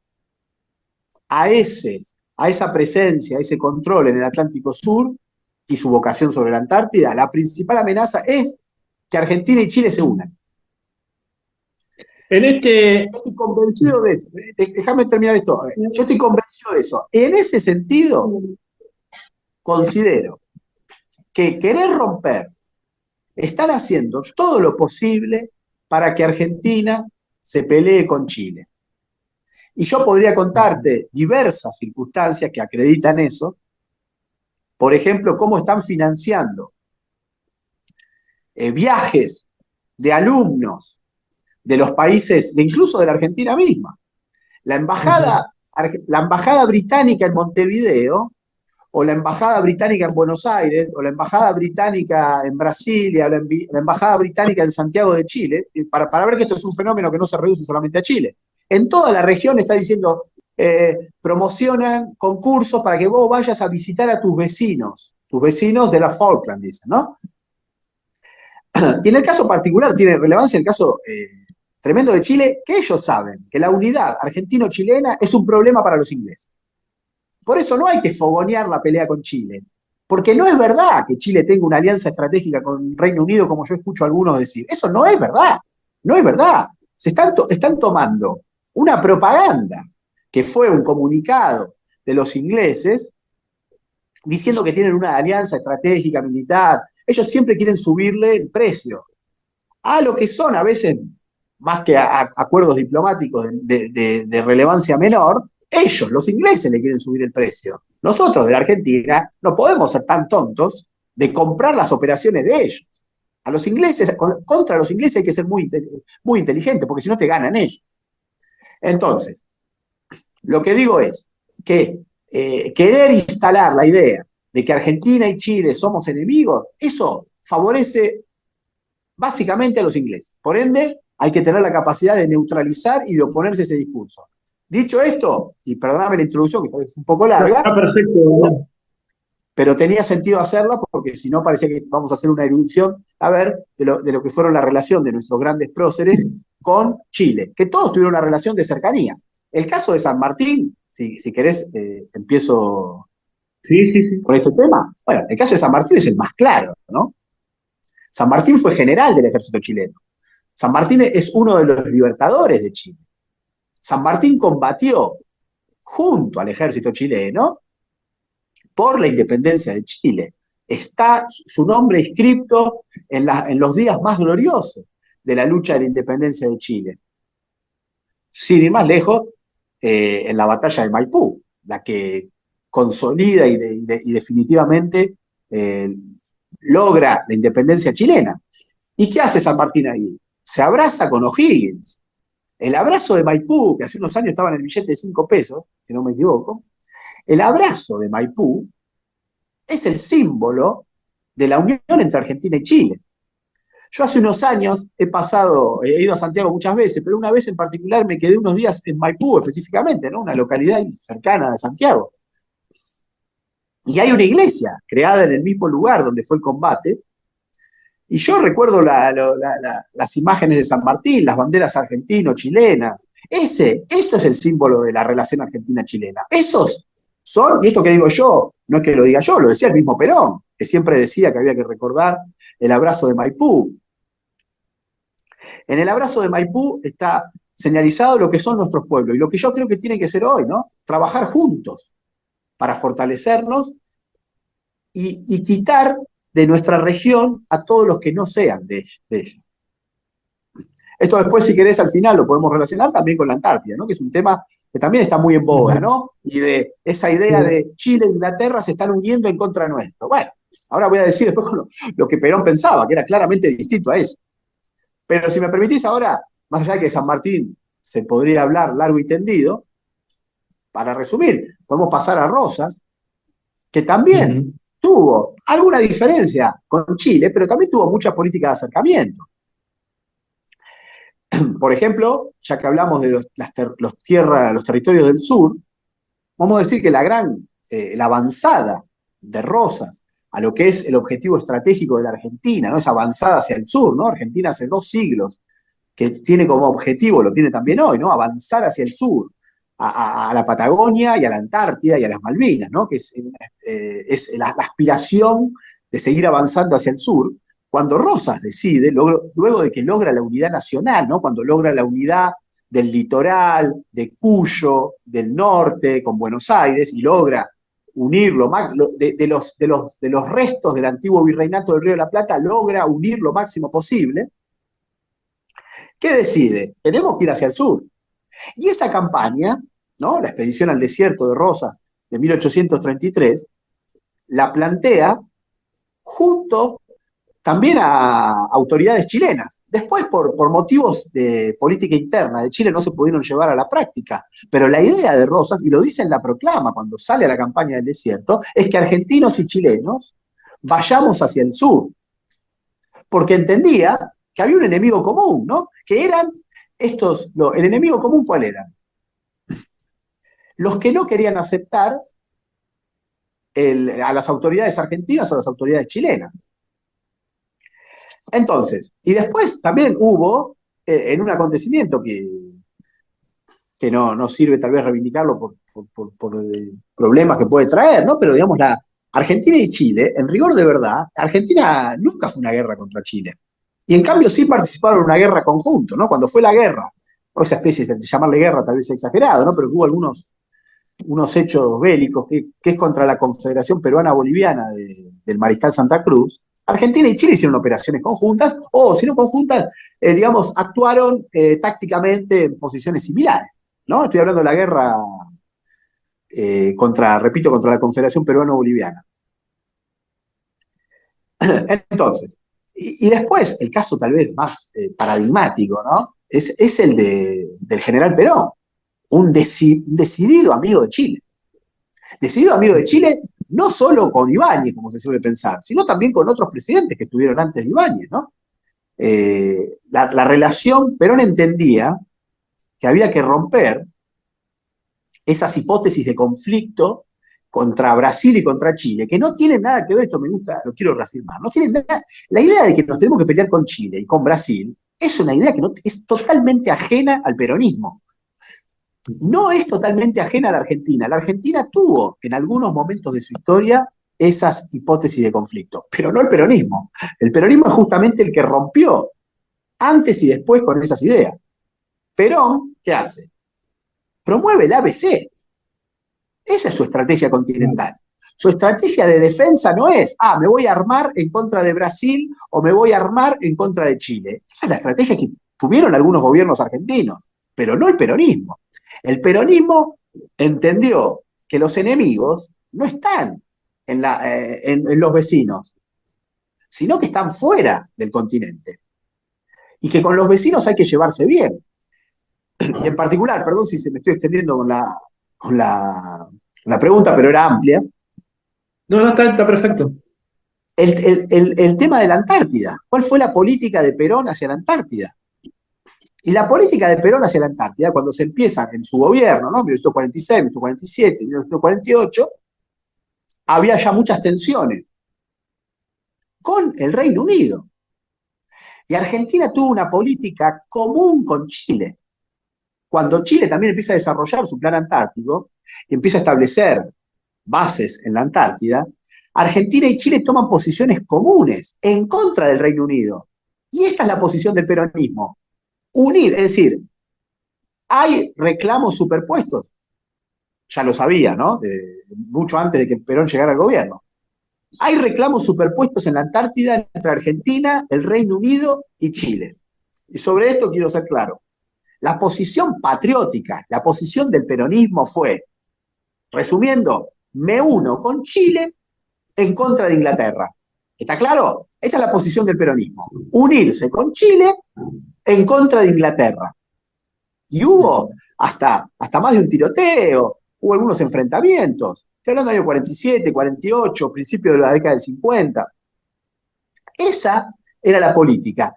Speaker 12: a esa presencia, a ese control en el Atlántico Sur, y su vocación sobre la Antártida, la principal amenaza es que Argentina y Chile se unan. Estoy convencido de eso. Déjame terminar esto. Yo estoy convencido de eso. En ese sentido, considero que querer romper, están haciendo todo lo posible para que Argentina se pelee con Chile. Y yo podría contarte diversas circunstancias que acreditan eso. Por ejemplo, cómo están financiando viajes de alumnos de los países, incluso de la Argentina misma. La embajada británica en Montevideo, o la embajada británica en Buenos Aires, o la embajada británica en Brasilia, o la embajada británica en Santiago de Chile, para ver que esto es un fenómeno que no se reduce solamente a Chile. En toda la región está diciendo, promocionan concursos para que vos vayas a visitar a tus vecinos de la Falkland, dicen, ¿no? Y en el caso particular tiene relevancia el caso tremendo de Chile, que ellos saben que la unidad argentino-chilena es un problema para los ingleses. Por eso no hay que fogonear la pelea con Chile, porque no es verdad que Chile tenga una alianza estratégica con Reino Unido, como yo escucho a algunos decir. Eso no es verdad, no es verdad. Están tomando una propaganda que fue un comunicado de los ingleses diciendo que tienen una alianza estratégica militar. Ellos siempre quieren subirle el precio a lo que son a veces, más que a acuerdos diplomáticos de relevancia menor, ellos, los ingleses, le quieren subir el precio. Nosotros, de la Argentina, no podemos ser tan tontos de comprar las operaciones de ellos. A los ingleses, contra los ingleses hay que ser muy inteligente, porque si no te ganan ellos. Entonces, lo que digo es que querer instalar la idea de que Argentina y Chile somos enemigos, eso favorece básicamente a los ingleses. Por ende, hay que tener la capacidad de neutralizar y de oponerse a ese discurso. Dicho esto, y perdóname la introducción, que tal vez fue un poco larga,
Speaker 11: Está perfecto, ¿no?
Speaker 12: pero tenía sentido hacerla porque si no parecía que vamos a hacer una erudición, a ver, de lo que fueron la relación de nuestros grandes próceres con Chile, que todos tuvieron una relación de cercanía. El caso de San Martín, si querés, empiezo por este tema. Bueno, el caso de San Martín es el más claro, ¿no? San Martín fue general del ejército chileno. San Martín es uno de los libertadores de Chile. San Martín combatió junto al ejército chileno por la independencia de Chile. Está su nombre inscrito en los días más gloriosos de la lucha de la independencia de Chile. Sin ir más lejos, en la batalla de Maipú, la que consolida y definitivamente logra la independencia chilena. ¿Y qué hace San Martín ahí? Se abraza con O'Higgins. El abrazo de Maipú, que hace unos años estaba en el billete de 5 pesos, si no me equivoco, el abrazo de Maipú es el símbolo de la unión entre Argentina y Chile. Yo hace unos años he ido a Santiago muchas veces, pero una vez en particular me quedé unos días en Maipú específicamente, ¿no? Una localidad cercana de Santiago. Y hay una iglesia creada en el mismo lugar donde fue el combate, y yo recuerdo las imágenes de San Martín, las banderas argentino-chilenas. Eso es el símbolo de la relación argentina-chilena. Esos son, y esto que digo yo, no es que lo diga yo, lo decía el mismo Perón, que siempre decía que había que recordar el abrazo de Maipú. En el abrazo de Maipú está señalizado lo que son nuestros pueblos, y lo que yo creo que tiene que ser hoy, ¿no? Trabajar juntos para fortalecernos y quitar de nuestra región a todos los que no sean de ella. Esto después, si querés, al final lo podemos relacionar también con la Antártida, ¿no? Que es un tema que también está muy en boga, ¿no? Y de esa idea de Chile e Inglaterra se están uniendo en contra nuestro. Bueno, ahora voy a decir después lo que Perón pensaba, que era claramente distinto a eso. Pero si me permitís ahora, más allá de que de San Martín se podría hablar largo y tendido, para resumir, podemos pasar a Rosas, que también tuvo alguna diferencia con Chile, pero también tuvo muchas políticas de acercamiento. Por ejemplo, ya que hablamos de los territorios del sur, vamos a decir que la avanzada de Rosas a lo que es el objetivo estratégico de la Argentina, ¿no? Esa avanzada hacia el sur, ¿no? Argentina hace 2 siglos que tiene como objetivo, lo tiene también hoy, ¿no? Avanzar hacia el sur, a la Patagonia y a la Antártida y a las Malvinas, ¿no? Que es la aspiración de seguir avanzando hacia el sur, cuando Rosas decide, luego de que logra la unidad nacional, ¿no? Cuando logra la unidad del litoral, de Cuyo, del norte, con Buenos Aires, y logra unir de los restos del antiguo virreinato del Río de la Plata, logra unir lo máximo posible. ¿Qué decide? Tenemos que ir hacia el sur. Y esa campaña, ¿no? La expedición al desierto de Rosas de 1833, la plantea junto también a autoridades chilenas. Después, por motivos de política interna de Chile, no se pudieron llevar a la práctica. Pero la idea de Rosas, y lo dice en la proclama cuando sale a la campaña del desierto, es que argentinos y chilenos vayamos hacia el sur. Porque entendía que había un enemigo común, ¿no? Que eran el enemigo común, ¿cuál era? Los que no querían aceptar a las autoridades argentinas o a las autoridades chilenas. Entonces, y después también hubo, en un acontecimiento que no sirve tal vez reivindicarlo por problemas que puede traer, ¿no? Pero digamos, la Argentina y Chile, en rigor de verdad, Argentina nunca fue una guerra contra Chile. Y en cambio sí participaron en una guerra conjunto, ¿no? Cuando fue la guerra, o esa especie de llamarle guerra tal vez es exagerado, ¿no? Pero hubo unos hechos bélicos que es contra la Confederación Peruana Boliviana del Mariscal Santa Cruz. Argentina y Chile hicieron operaciones conjuntas, o si no conjuntas, digamos, actuaron tácticamente en posiciones similares, ¿no? Estoy hablando de la guerra contra la Confederación Peruana Boliviana. Entonces, y después, el caso tal vez más paradigmático, ¿no? Es el del general Perón, un decidido amigo de Chile. Decidido amigo de Chile, no solo con Ibáñez, como se suele pensar, sino también con otros presidentes que estuvieron antes de Ibáñez, ¿no? La relación, Perón entendía que había que romper esas hipótesis de conflicto contra Brasil y contra Chile, que no tienen nada que ver, esto me gusta, lo quiero reafirmar, no tienen nada, la idea de que nos tenemos que pelear con Chile y con Brasil es una idea que es totalmente ajena al peronismo. No es totalmente ajena a la Argentina. La Argentina tuvo en algunos momentos de su historia esas hipótesis de conflicto, pero no el peronismo. El peronismo es justamente el que rompió antes y después con esas ideas. Perón, ¿qué hace? Promueve el ABC. Esa es su estrategia continental. Su estrategia de defensa no es, me voy a armar en contra de Brasil o me voy a armar en contra de Chile. Esa es la estrategia que tuvieron algunos gobiernos argentinos, pero no el peronismo. El peronismo entendió que los enemigos no están en los vecinos, sino que están fuera del continente. Y que con los vecinos hay que llevarse bien. Y en particular, perdón si se me estoy extendiendo con la pregunta, pero era amplia.
Speaker 11: No, está perfecto.
Speaker 12: El tema de la Antártida. ¿Cuál fue la política de Perón hacia la Antártida? Y la política de Perón hacia la Antártida, cuando se empieza en su gobierno, ¿no? 1946, 1947, 1948, había ya muchas tensiones con el Reino Unido. Y Argentina tuvo una política común con Chile. Cuando Chile también empieza a desarrollar su plan antártico y empieza a establecer bases en la Antártida, Argentina y Chile toman posiciones comunes en contra del Reino Unido. Y esta es la posición del peronismo. Unir, es decir, hay reclamos superpuestos. Ya lo sabía, ¿no? Mucho antes de que Perón llegara al gobierno. Hay reclamos superpuestos en la Antártida entre Argentina, el Reino Unido y Chile. Y sobre esto quiero ser claro. La posición patriótica, la posición del peronismo fue, resumiendo, me uno con Chile en contra de Inglaterra. ¿Está claro? Esa es la posición del peronismo. Unirse con Chile en contra de Inglaterra. Y hubo hasta más de un tiroteo, hubo algunos enfrentamientos. Estoy hablando del año 47, 48, principio de la década del 50. Esa era la política.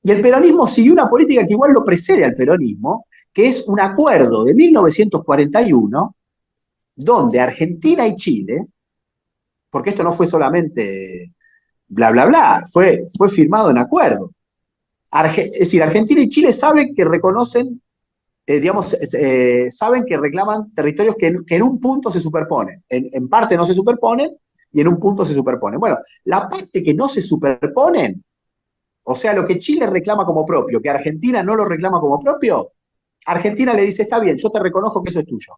Speaker 12: Y el peronismo siguió una política que igual lo precede al peronismo, que es un acuerdo de 1941, donde Argentina y Chile, porque esto no fue solamente bla, bla, bla, fue firmado en acuerdo. Es decir, Argentina y Chile saben que reconocen saben que reclaman territorios que en un punto se superponen. En parte no se superponen y en un punto se superponen. Bueno, la parte que no se superponen, o sea, lo que Chile reclama como propio, que Argentina no lo reclama como propio, Argentina le dice, está bien, yo te reconozco que eso es tuyo.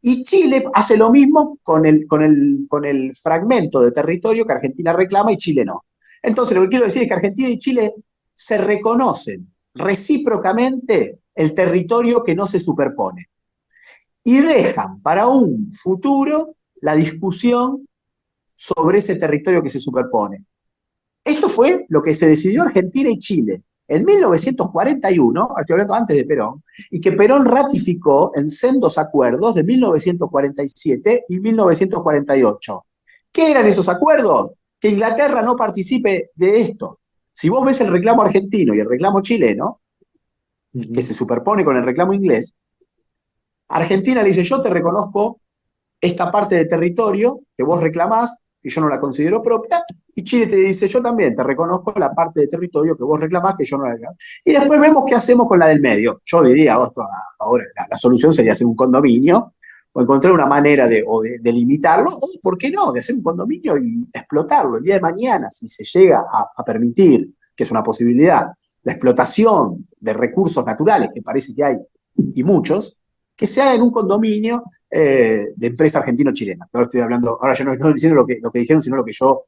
Speaker 12: Y Chile hace lo mismo con el fragmento de territorio que Argentina reclama y Chile no. Entonces, lo que quiero decir es que Argentina y Chile se reconocen recíprocamente el territorio que no se superpone y dejan para un futuro la discusión sobre ese territorio que se superpone. Esto fue lo que se decidió Argentina y Chile en 1941, estoy hablando antes de Perón, y que Perón ratificó en sendos acuerdos de 1947 y 1948. ¿Qué eran esos acuerdos? Que Inglaterra no participe de esto. Si vos ves el reclamo argentino y el reclamo chileno, que se superpone con el reclamo inglés, Argentina le dice, yo te reconozco esta parte de territorio que vos reclamás, que yo no la considero propia, y Chile te dice, yo también te reconozco la parte de territorio que vos reclamás, que yo no la reclamo. Y después vemos qué hacemos con la del medio. Yo diría, ahora la solución sería hacer un condominio, o encontrar una manera de limitarlo, o, ¿por qué no?, de hacer un condominio y explotarlo. El día de mañana, si se llega a permitir, que es una posibilidad, la explotación de recursos naturales, que parece que hay, y muchos, que se haga en un condominio de empresa argentino-chilena. Ahora estoy hablando, ahora yo no estoy diciendo lo que dijeron, sino lo que yo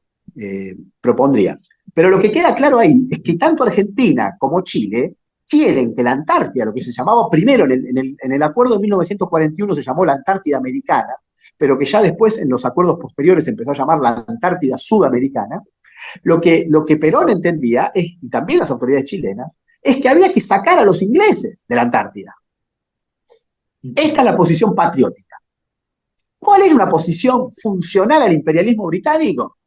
Speaker 12: propondría. Pero lo que queda claro ahí es que tanto Argentina como Chile quieren que la Antártida, lo que se llamaba primero en el acuerdo de 1941 se llamó la Antártida Americana, pero que ya después en los acuerdos posteriores se empezó a llamar la Antártida Sudamericana, lo que Perón entendía, y también las autoridades chilenas, es que había que sacar a los ingleses de la Antártida. Esta es la posición patriótica. ¿Cuál es una posición funcional al imperialismo británico?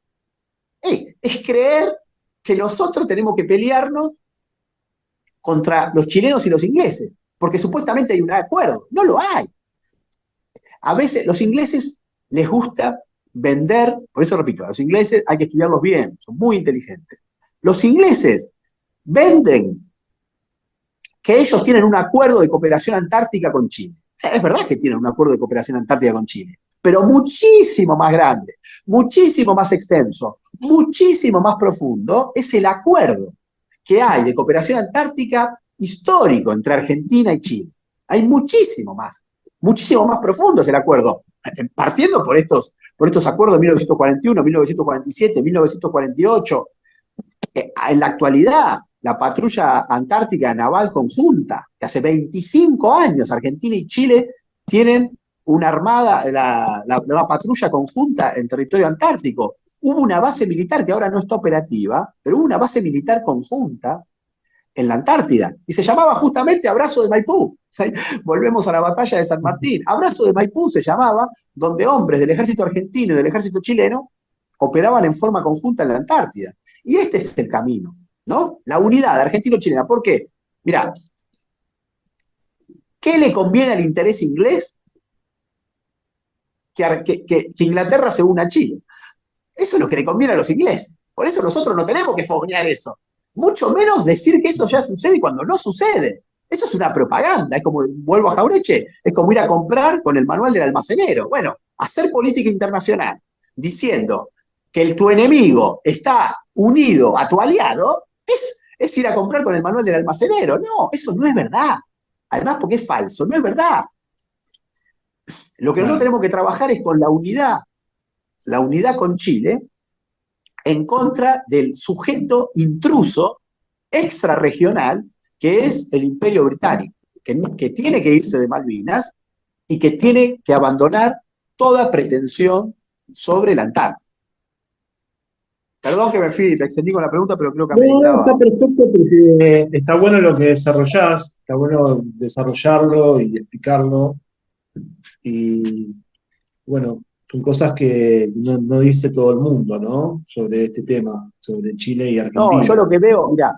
Speaker 12: Es creer que nosotros tenemos que pelearnos contra los chilenos y los ingleses, porque supuestamente hay un acuerdo. No lo hay. A veces los ingleses les gusta vender, por eso repito, a los ingleses hay que estudiarlos bien, son muy inteligentes. Los ingleses venden que ellos tienen un acuerdo de cooperación antártica con Chile. Es verdad que tienen un acuerdo de cooperación antártica con Chile, pero muchísimo más grande, muchísimo más extenso, muchísimo más profundo es el acuerdo que hay de cooperación antártica histórico entre Argentina y Chile. Hay muchísimo más profundo es el acuerdo, partiendo por estos acuerdos de 1941, 1947, 1948. En la actualidad, la patrulla antártica naval conjunta, que hace 25 años Argentina y Chile tienen una armada, la patrulla conjunta en territorio antártico. Hubo una base militar que ahora no está operativa, pero hubo una base militar conjunta en la Antártida, y se llamaba justamente Abrazo de Maipú. Volvemos a la batalla de San Martín. Abrazo de Maipú se llamaba, donde hombres del ejército argentino y del ejército chileno operaban en forma conjunta en la Antártida. Y este es el camino, ¿no? La unidad argentino-chilena. ¿Por qué? Mirá, ¿qué le conviene al interés inglés? Que Inglaterra se una a Chile. Eso es lo que le conviene a los ingleses. Por eso nosotros no tenemos que fogonear eso. Mucho menos decir que eso ya sucede cuando no sucede. Eso es una propaganda. Es como, vuelvo a Jaureche, es como ir a comprar con el manual del almacenero. Bueno, hacer política internacional diciendo que tu enemigo está unido a tu aliado es ir a comprar con el manual del almacenero. No, eso no es verdad. Además, porque es falso, no es verdad. Lo que nosotros tenemos que trabajar es con la unidad con Chile, en contra del sujeto intruso extrarregional que es el Imperio Británico, que tiene que irse de Malvinas y que tiene que abandonar toda pretensión sobre la Antártida. Perdón que me extendí con la pregunta, pero creo que ameritaba.
Speaker 11: Está perfecto porque está bueno lo que desarrollás, está bueno desarrollarlo y explicarlo. Y bueno, son cosas que no dice todo el mundo, ¿no? Sobre este tema, sobre Chile y Argentina.
Speaker 12: No, yo lo que veo, mirá,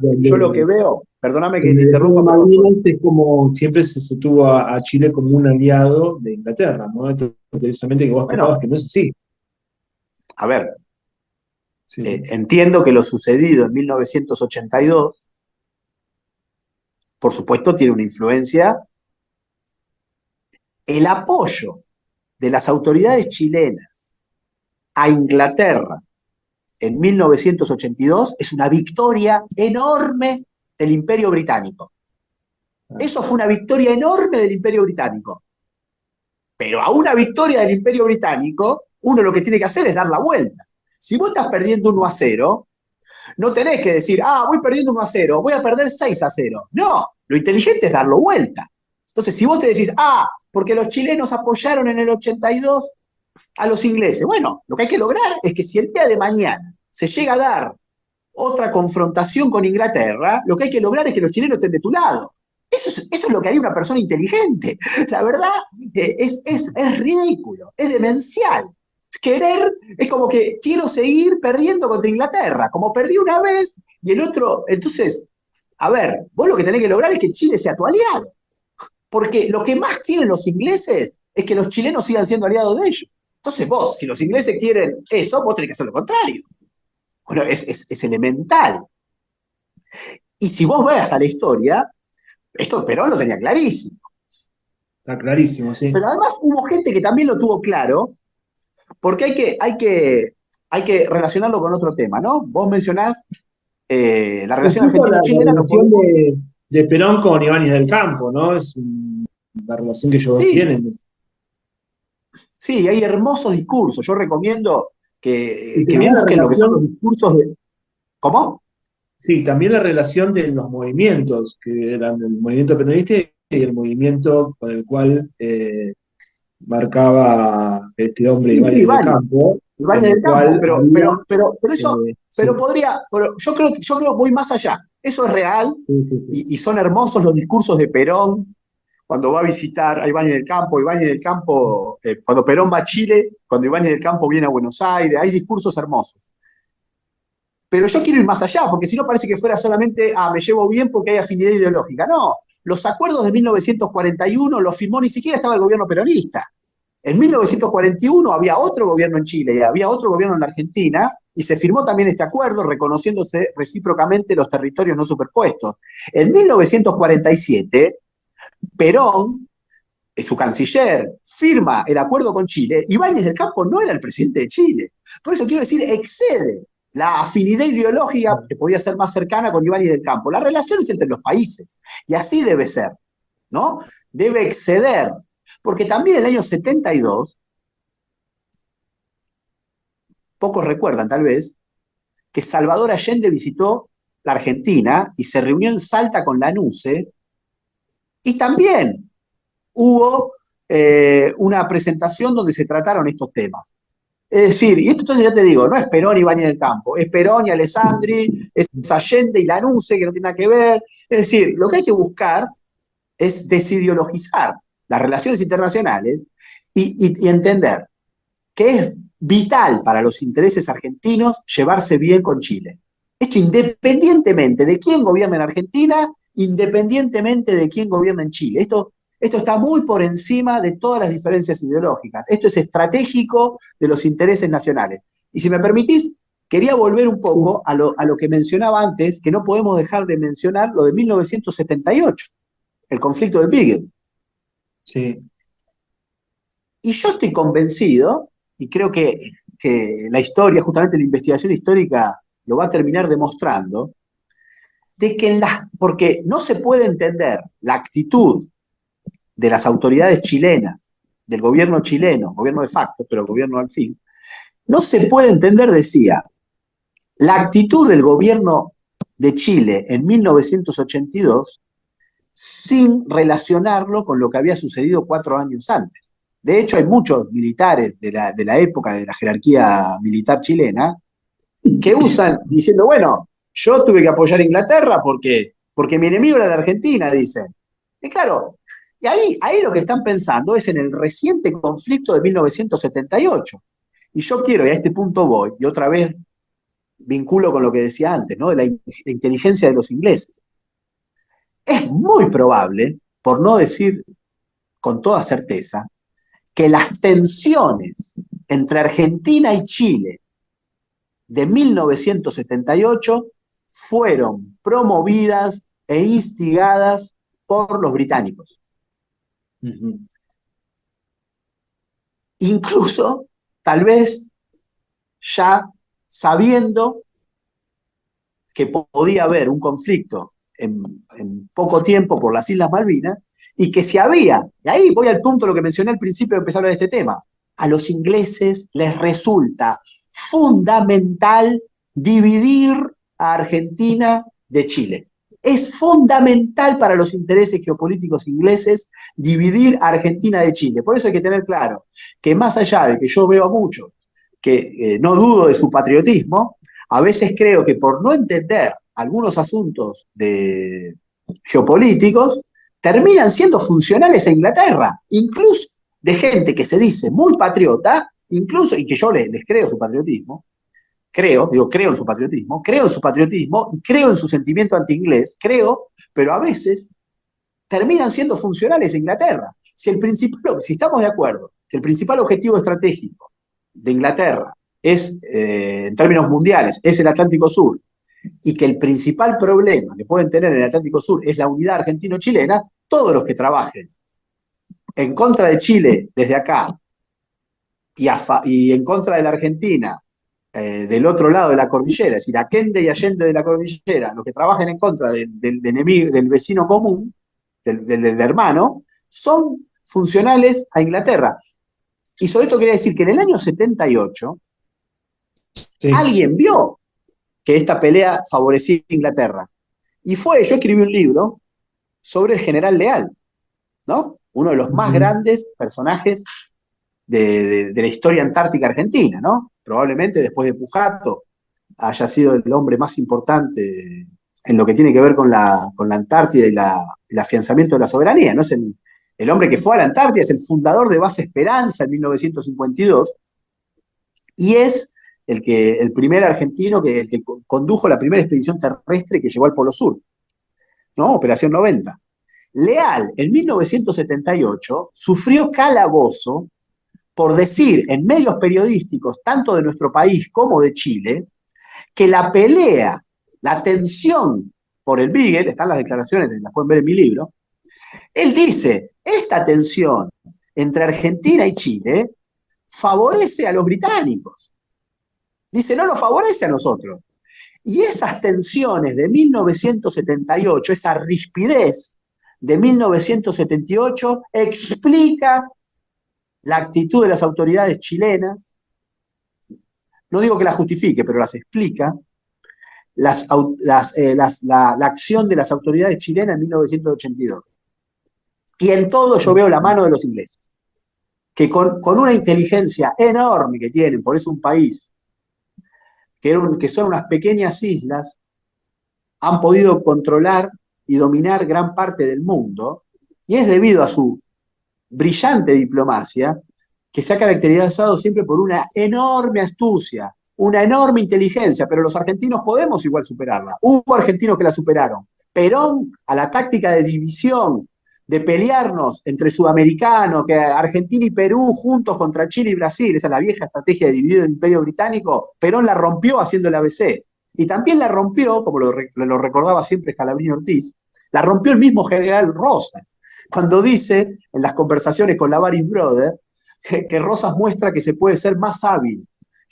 Speaker 12: perdóname que te interrumpa.
Speaker 11: Malvinas es como, siempre se tuvo a Chile como un aliado de Inglaterra, ¿no? Esto precisamente que vos contabas que no es así.
Speaker 12: A ver, sí. Entiendo que lo sucedido en 1982, por supuesto, tiene una influencia El apoyo de las autoridades chilenas a Inglaterra en 1982 es una victoria enorme del Imperio Británico. Eso fue una victoria enorme del Imperio Británico. Pero a una victoria del Imperio Británico, uno lo que tiene que hacer es dar la vuelta. Si vos estás perdiendo 1-0, no tenés que decir, voy perdiendo 1-0, voy a perder 6-0. No, lo inteligente es darlo vuelta. Entonces, si vos te decís, porque los chilenos apoyaron en el 82 a los ingleses, bueno, lo que hay que lograr es que si el día de mañana se llega a dar otra confrontación con Inglaterra, lo que hay que lograr es que los chilenos estén de tu lado. Eso es lo que haría una persona inteligente. La verdad, es ridículo, es demencial. Es como que quiero seguir perdiendo contra Inglaterra, como perdí una vez y el otro. Entonces, a ver, vos lo que tenés que lograr es que Chile sea tu aliado. Porque lo que más quieren los ingleses es que los chilenos sigan siendo aliados de ellos. Entonces vos, si los ingleses quieren eso, vos tenés que hacer lo contrario. Bueno, es elemental. Y si vos veas a la historia, esto Perón lo tenía clarísimo.
Speaker 11: Está clarísimo, sí.
Speaker 12: Pero además hubo gente que también lo tuvo claro, porque hay que relacionarlo con otro tema, ¿no? Vos mencionás la relación argentina-chilena.
Speaker 11: La relación de Perón con Ibáñez del Campo, ¿no? Es la relación que ellos tienen.
Speaker 12: Sí, hay hermosos discursos. Yo recomiendo que busquen lo que son los discursos de... ¿Cómo?
Speaker 11: Sí, también la relación de los movimientos, que eran el movimiento peronista y el movimiento con el cual marcaba este hombre Ibáñez del Campo.
Speaker 12: Ibáñez del Campo, pero yo creo voy más allá. Eso es real, y son hermosos los discursos de Perón cuando va a visitar a Ibáñez del Campo. Ibáñez del Campo, cuando Perón va a Chile, cuando Ibáñez del Campo viene a Buenos Aires, hay discursos hermosos. Pero yo quiero ir más allá, porque si no parece que fuera solamente, me llevo bien porque hay afinidad ideológica. No, los acuerdos de 1941 los firmó, ni siquiera estaba el gobierno peronista. En 1941 había otro gobierno en Chile y había otro gobierno en la Argentina, y se firmó también este acuerdo reconociéndose recíprocamente los territorios no superpuestos. En 1947, Perón, su canciller, firma el acuerdo con Chile, y Ibáñez del Campo no era el presidente de Chile. Por eso quiero decir, excede la afinidad ideológica que podía ser más cercana con Ibáñez del Campo. Las relaciones entre los países, y así debe ser, ¿no? Debe exceder, porque también en el año 72, pocos recuerdan tal vez, que Salvador Allende visitó la Argentina y se reunió en Salta con Lanusse, y también hubo una presentación donde se trataron estos temas. Es decir, y esto entonces ya te digo, no es Perón y Ibáñez del Campo, es Perón y Alessandri, es Allende y Lanusse, que no tiene nada que ver. Es decir, lo que hay que buscar es desideologizar las relaciones internacionales y entender que es vital para los intereses argentinos llevarse bien con Chile. Esto independientemente de quién gobierna en Argentina, independientemente de quién gobierna en Chile. Esto está muy por encima de todas las diferencias ideológicas. Esto es estratégico de los intereses nacionales. Y si me permitís, quería volver un poco a lo que mencionaba antes, que no podemos dejar de mencionar lo de 1978, el conflicto de Beagle.
Speaker 11: Sí.
Speaker 12: Y yo estoy convencido, y creo que la historia, justamente la investigación histórica, lo va a terminar demostrando, de que porque no se puede entender la actitud de las autoridades chilenas, del gobierno chileno, gobierno de facto, pero gobierno al fin, no se puede entender, decía, la actitud del gobierno de Chile en 1982 sin relacionarlo con lo que había sucedido 4 años antes. De hecho, hay muchos militares de la época de la jerarquía militar chilena que usan diciendo, bueno, yo tuve que apoyar a Inglaterra porque mi enemigo era de Argentina, dicen. Y claro, y ahí lo que están pensando es en el reciente conflicto de 1978. Y yo quiero, y a este punto voy, y otra vez vinculo con lo que decía antes, ¿no? De la inteligencia de los ingleses. Es muy probable, por no decir con toda certeza, que las tensiones entre Argentina y Chile de 1978 fueron promovidas e instigadas por los británicos. incluso tal vez ya sabiendo que podía haber un conflicto en poco tiempo por las Islas Malvinas, y que si había, y ahí voy al punto de lo que mencioné al principio de empezar a hablar de este tema, a los ingleses les resulta fundamental dividir a Argentina de Chile. Es fundamental para los intereses geopolíticos ingleses dividir a Argentina de Chile. Por eso hay que tener claro que más allá de que yo veo a muchos que no dudo de su patriotismo, a veces creo que por no entender algunos asuntos geopolíticos, terminan siendo funcionales a Inglaterra, incluso de gente que se dice muy patriota, incluso, y que yo les creo su patriotismo, creo en su patriotismo y creo en su sentimiento anti-inglés, pero a veces terminan siendo funcionales a Inglaterra. Si estamos de acuerdo que el principal objetivo estratégico de Inglaterra es, en términos mundiales, es el Atlántico Sur, y que el principal problema que pueden tener en el Atlántico Sur es la unidad argentino-chilena, todos los que trabajen en contra de Chile desde acá y en contra de la Argentina del otro lado de la cordillera, es decir, Aquende y Allende de la cordillera, los que trabajen en contra del enemigo, del vecino común, del hermano, son funcionales a Inglaterra. Y sobre esto quería decir que en el año 78 alguien vio que esta pelea favorecía a Inglaterra. Y yo escribí un libro sobre el general Leal, ¿no? Uno de los más grandes personajes de la historia antártica argentina, ¿no? Probablemente después de Pujato haya sido el hombre más importante en lo que tiene que ver con la Antártida y el afianzamiento de la soberanía, ¿no? Es el hombre que fue a la Antártida, es el fundador de Base Esperanza en 1952, y es el primer argentino el que condujo la primera expedición terrestre que llegó al Polo Sur, ¿no? Operación 90. Leal, en 1978, sufrió calabozo por decir en medios periodísticos, tanto de nuestro país como de Chile, que la pelea, la tensión por el Beagle, están las declaraciones, las pueden ver en mi libro, él dice, esta tensión entre Argentina y Chile favorece a los británicos. Dice, no nos favorece a nosotros. Y esas tensiones de 1978, esa rispidez de 1978, explica la actitud de las autoridades chilenas. No digo que las justifique, pero las explica. La acción de las autoridades chilenas en 1982. Y en todo yo veo la mano de los ingleses, que con una inteligencia enorme que tienen, por eso un país que son unas pequeñas islas, han podido controlar y dominar gran parte del mundo, y es debido a su brillante diplomacia, que se ha caracterizado siempre por una enorme astucia, una enorme inteligencia, pero los argentinos podemos igual superarla. Hubo argentinos que la superaron. Perón, a la táctica de división, de pelearnos entre sudamericanos, que Argentina y Perú juntos contra Chile y Brasil, esa es la vieja estrategia de dividir el imperio británico, Perón la rompió haciendo el ABC. Y también la rompió, como lo recordaba siempre Scalabrini Ortiz, la rompió el mismo general Rosas, cuando dice en las conversaciones con la Baring Brothers que Rosas muestra que se puede ser más hábil.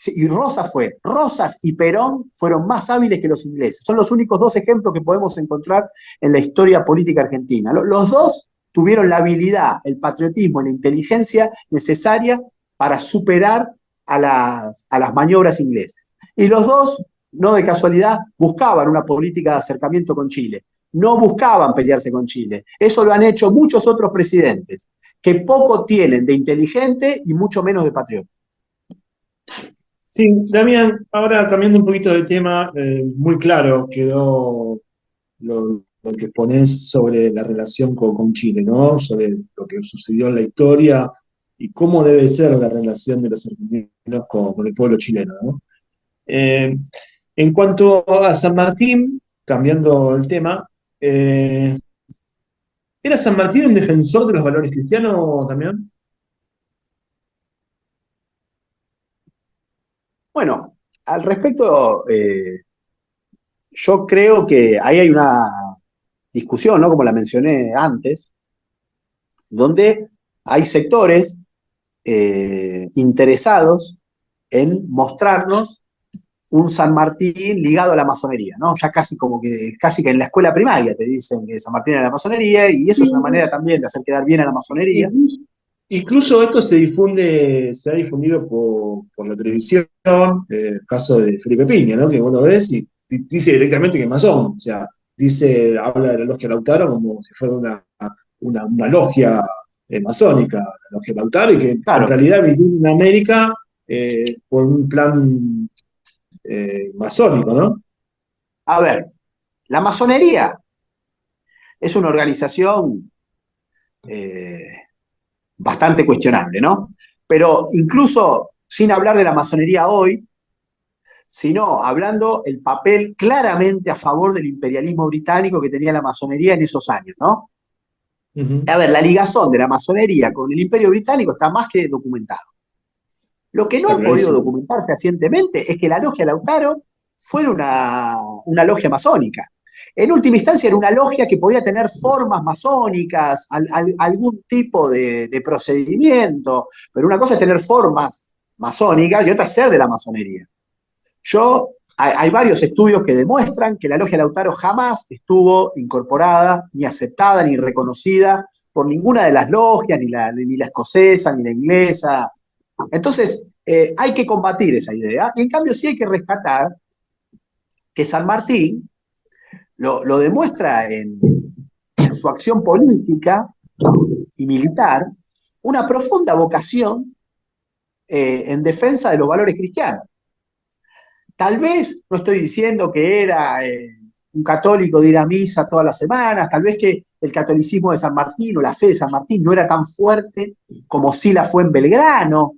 Speaker 12: Y Rosas y Perón fueron más hábiles que los ingleses. Son los únicos dos ejemplos que podemos encontrar en la historia política argentina. Los dos tuvieron la habilidad, el patriotismo y la inteligencia necesaria para superar a las maniobras inglesas. Y los dos, no de casualidad, buscaban una política de acercamiento con Chile. No buscaban pelearse con Chile. Eso lo han hecho muchos otros presidentes, que poco tienen de inteligente y mucho menos de patriota.
Speaker 11: Sí, Damián, ahora cambiando un poquito de tema, muy claro quedó lo que ponés sobre la relación con Chile, ¿no? Sobre lo que sucedió en la historia y cómo debe ser la relación de los argentinos con el pueblo chileno, ¿no? En cuanto a San Martín, cambiando el tema, ¿era San Martín un defensor de los valores cristianos, Damián?
Speaker 12: Bueno, al respecto, yo creo que ahí hay una discusión, ¿no? Como la mencioné antes, donde hay sectores interesados en mostrarnos un San Martín ligado a la masonería, ¿no? Ya casi que en la escuela primaria te dicen que San Martín era la masonería, y eso es una manera también de hacer quedar bien a la masonería.
Speaker 11: Incluso esto se ha difundido por la televisión, el caso de Felipe Piña, ¿no? Que vos lo ves y dice directamente que es masón, o sea, habla de la logia Lautaro como si fuera una logia masónica, la logia Lautaro, y que
Speaker 12: Claro.
Speaker 11: en realidad vivió en América por un plan masónico, ¿no?
Speaker 12: A ver, la masonería es una organización bastante cuestionable, ¿no? Pero incluso sin hablar de la masonería hoy, sino hablando el papel claramente a favor del imperialismo británico que tenía la masonería en esos años, ¿no? A ver, la ligazón de la masonería con el imperio británico está más que documentado. Lo que no ha podido documentar fehacientemente es que la logia Lautaro fuera una logia masónica. En última instancia era una logia que podía tener formas masónicas, algún tipo de procedimiento, pero una cosa es tener formas masónicas y otra es ser de la masonería. Hay varios estudios que demuestran que la logia Lautaro jamás estuvo incorporada, ni aceptada, ni reconocida por ninguna de las logias, ni la escocesa, ni la inglesa. Entonces, hay que combatir esa idea, y en cambio sí hay que rescatar que San Martín lo demuestra en su acción política y militar, una profunda vocación en defensa de los valores cristianos. Tal vez, no estoy diciendo que era un católico de ir a misa todas las semanas, tal vez que el catolicismo de San Martín o la fe de San Martín no era tan fuerte como sí la fue en Belgrano,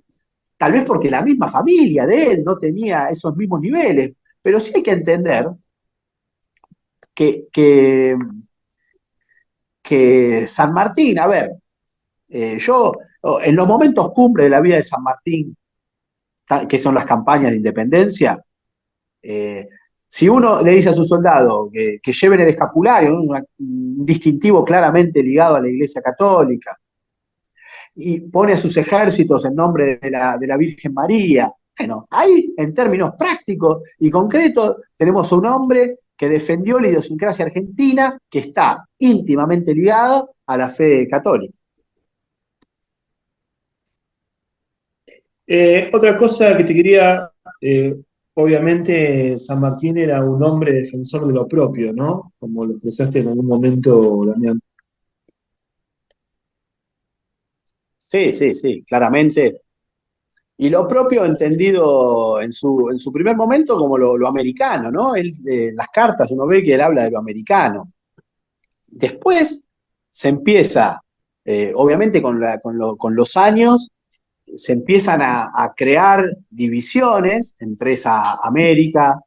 Speaker 12: tal vez porque la misma familia de él no tenía esos mismos niveles, pero sí hay que entender que San Martín, a ver, en los momentos cumbre de la vida de San Martín, que son las campañas de independencia, si uno le dice a su soldado que lleven el escapulario, ¿no? Un distintivo claramente ligado a la Iglesia Católica, y pone a sus ejércitos en nombre de la Virgen María, bueno, ahí en términos prácticos y concretos tenemos a un hombre que defendió la idiosincrasia argentina, que está íntimamente ligada a la fe católica.
Speaker 11: Otra cosa que te quería, obviamente San Martín era un hombre defensor de lo propio, ¿no? Como lo expresaste en algún momento, Damián.
Speaker 12: Sí, claramente. Y lo propio entendido en su primer momento como lo americano, ¿no? Las cartas uno ve que él habla de lo americano. Después se empieza, obviamente con los años, se empiezan a crear divisiones entre esa América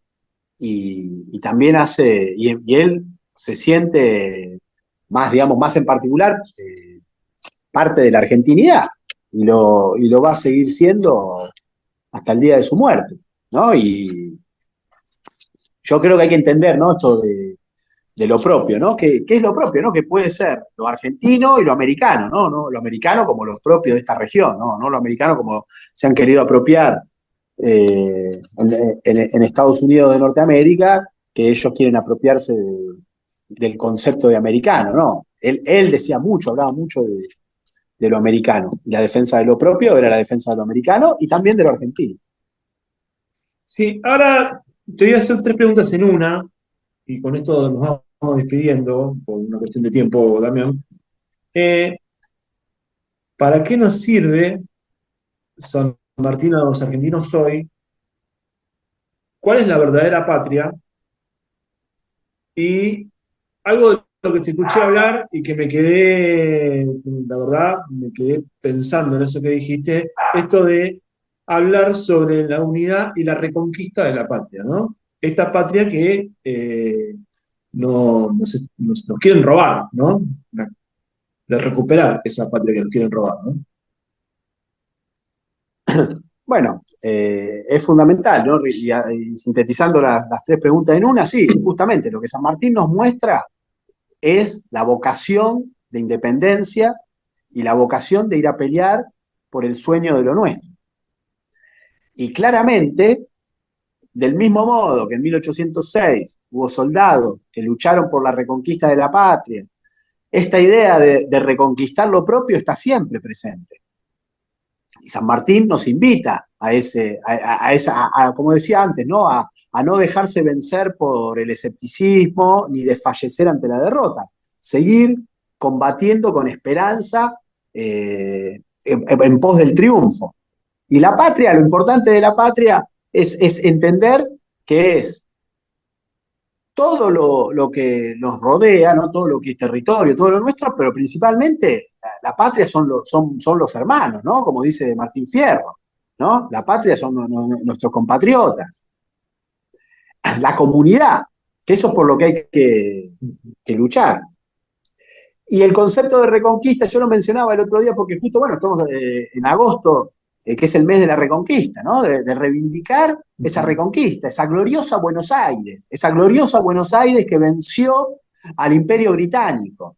Speaker 12: y también y él se siente más, digamos, más en particular parte de la argentinidad y lo va a seguir siendo hasta el día de su muerte, ¿no? Y yo creo que hay que entender, ¿no? Esto de lo propio, ¿no? ¿Qué es lo propio, ¿no? Que puede ser lo argentino y lo americano, ¿no? Lo americano como lo propio de esta región, ¿no? No lo americano como se han querido apropiar en Estados Unidos de Norteamérica, que ellos quieren apropiarse del concepto de americano, ¿no? Él decía mucho, hablaba mucho de lo americano. Y la defensa de lo propio era la defensa de lo americano y también de lo argentino.
Speaker 11: Sí, ahora te voy a hacer 3 preguntas en una, y con esto nos vamos despidiendo por una cuestión de tiempo, Damián. ¿Para qué nos sirve San Martín a los argentinos hoy? ¿Cuál es la verdadera patria? Y algo de lo que te escuché hablar y que la verdad, me quedé pensando en eso que dijiste, esto de hablar sobre la unidad y la reconquista de la patria, ¿no? Esta patria que nos quieren robar, ¿no? De recuperar esa patria que nos quieren robar, ¿no?
Speaker 12: Bueno, es fundamental, ¿no? Y sintetizando las 3 preguntas en una, sí, justamente lo que San Martín nos muestra es la vocación de independencia y la vocación de ir a pelear por el sueño de lo nuestro. Y claramente, del mismo modo que en 1806 hubo soldados que lucharon por la reconquista de la patria, esta idea de reconquistar lo propio está siempre presente. Y San Martín nos invita como decía antes, ¿no? A no dejarse vencer por el escepticismo ni desfallecer ante la derrota. Seguir combatiendo con esperanza en pos del triunfo. Y la patria, lo importante de la patria es entender que es todo lo que nos rodea, ¿no? Todo lo que es territorio, todo lo nuestro, pero principalmente la patria son los hermanos, ¿no? Como dice Martín Fierro, ¿no? La patria son nuestros compatriotas. La comunidad, que eso es por lo que hay que luchar. Y el concepto de reconquista, yo lo mencionaba el otro día porque justo, bueno, estamos en agosto, que es el mes de la reconquista, ¿no? De reivindicar esa reconquista, esa gloriosa Buenos Aires que venció al Imperio Británico.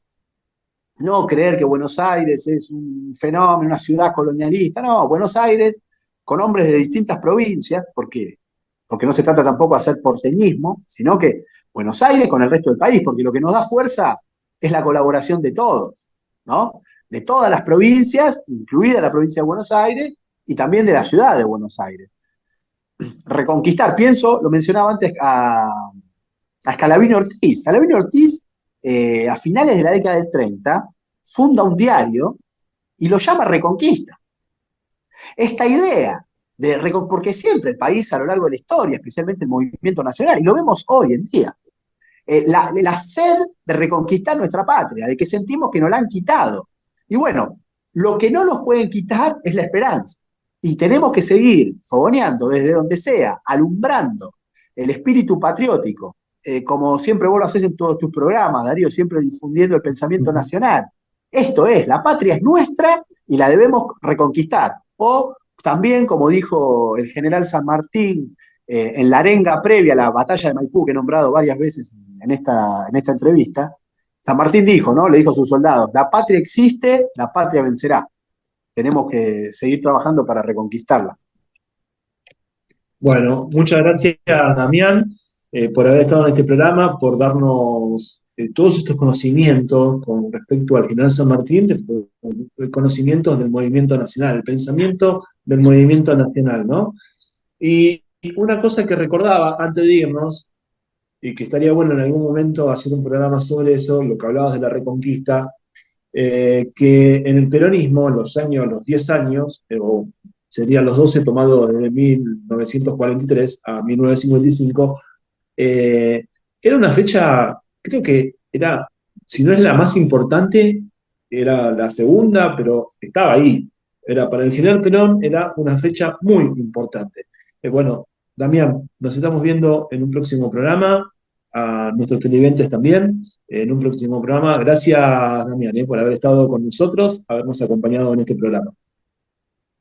Speaker 12: No creer que Buenos Aires es un fenómeno, una ciudad colonialista, no, Buenos Aires con hombres de distintas provincias, porque no se trata tampoco de hacer porteñismo, sino que Buenos Aires con el resto del país, porque lo que nos da fuerza es la colaboración de todos, ¿no? De todas las provincias, incluida la provincia de Buenos Aires, y también de la ciudad de Buenos Aires. Reconquistar, lo mencionaba antes a Scalabrini Ortiz. Scalabrini Ortiz, a finales de la década del 30, funda un diario y lo llama Reconquista. Esta idea porque siempre el país a lo largo de la historia, especialmente el movimiento nacional, y lo vemos hoy en día, la sed de reconquistar nuestra patria, de que sentimos que nos la han quitado. Y bueno, lo que no nos pueden quitar es la esperanza. Y tenemos que seguir fogoneando desde donde sea, alumbrando el espíritu patriótico, como siempre vos lo haces en todos tus programas, Darío, siempre difundiendo el pensamiento nacional. Esto es, la patria es nuestra y la debemos reconquistar. O también, como dijo el general San Martín en la arenga previa a la batalla de Maipú, que he nombrado varias veces en esta entrevista, San Martín dijo, ¿no? Le dijo a sus soldados, la patria existe, la patria vencerá. Tenemos que seguir trabajando para reconquistarla.
Speaker 11: Bueno, muchas gracias, Damián, por haber estado en este programa, por darnos todos estos conocimientos con respecto al general San Martín, conocimientos del movimiento nacional, el pensamiento del movimiento nacional, ¿no? Y una cosa que recordaba antes de irnos, y que estaría bueno en algún momento hacer un programa sobre eso, lo que hablabas de la reconquista, que en el peronismo, los 10 años, o serían los 12 tomados desde 1943 a 1955, era una fecha, creo que era, si no es la más importante, era la segunda, pero estaba ahí. Era para el general Perón, era una fecha muy importante. Bueno, Damián, nos estamos viendo en un próximo programa, a nuestros televidentes también, en un próximo programa. Gracias, Damián, por haber estado con nosotros, habernos acompañado en este programa.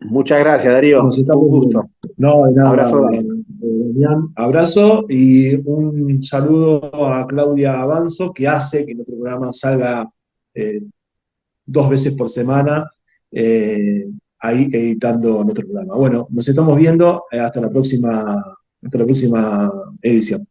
Speaker 12: Muchas gracias, Darío.
Speaker 11: Nos
Speaker 12: Fue un gusto.
Speaker 11: No, de nada.
Speaker 12: Abrazo.
Speaker 11: Damián, abrazo y un saludo a Claudia Avanzo, que hace que nuestro programa salga 2 veces por semana, ahí editando nuestro programa. Bueno, nos estamos viendo hasta la próxima edición.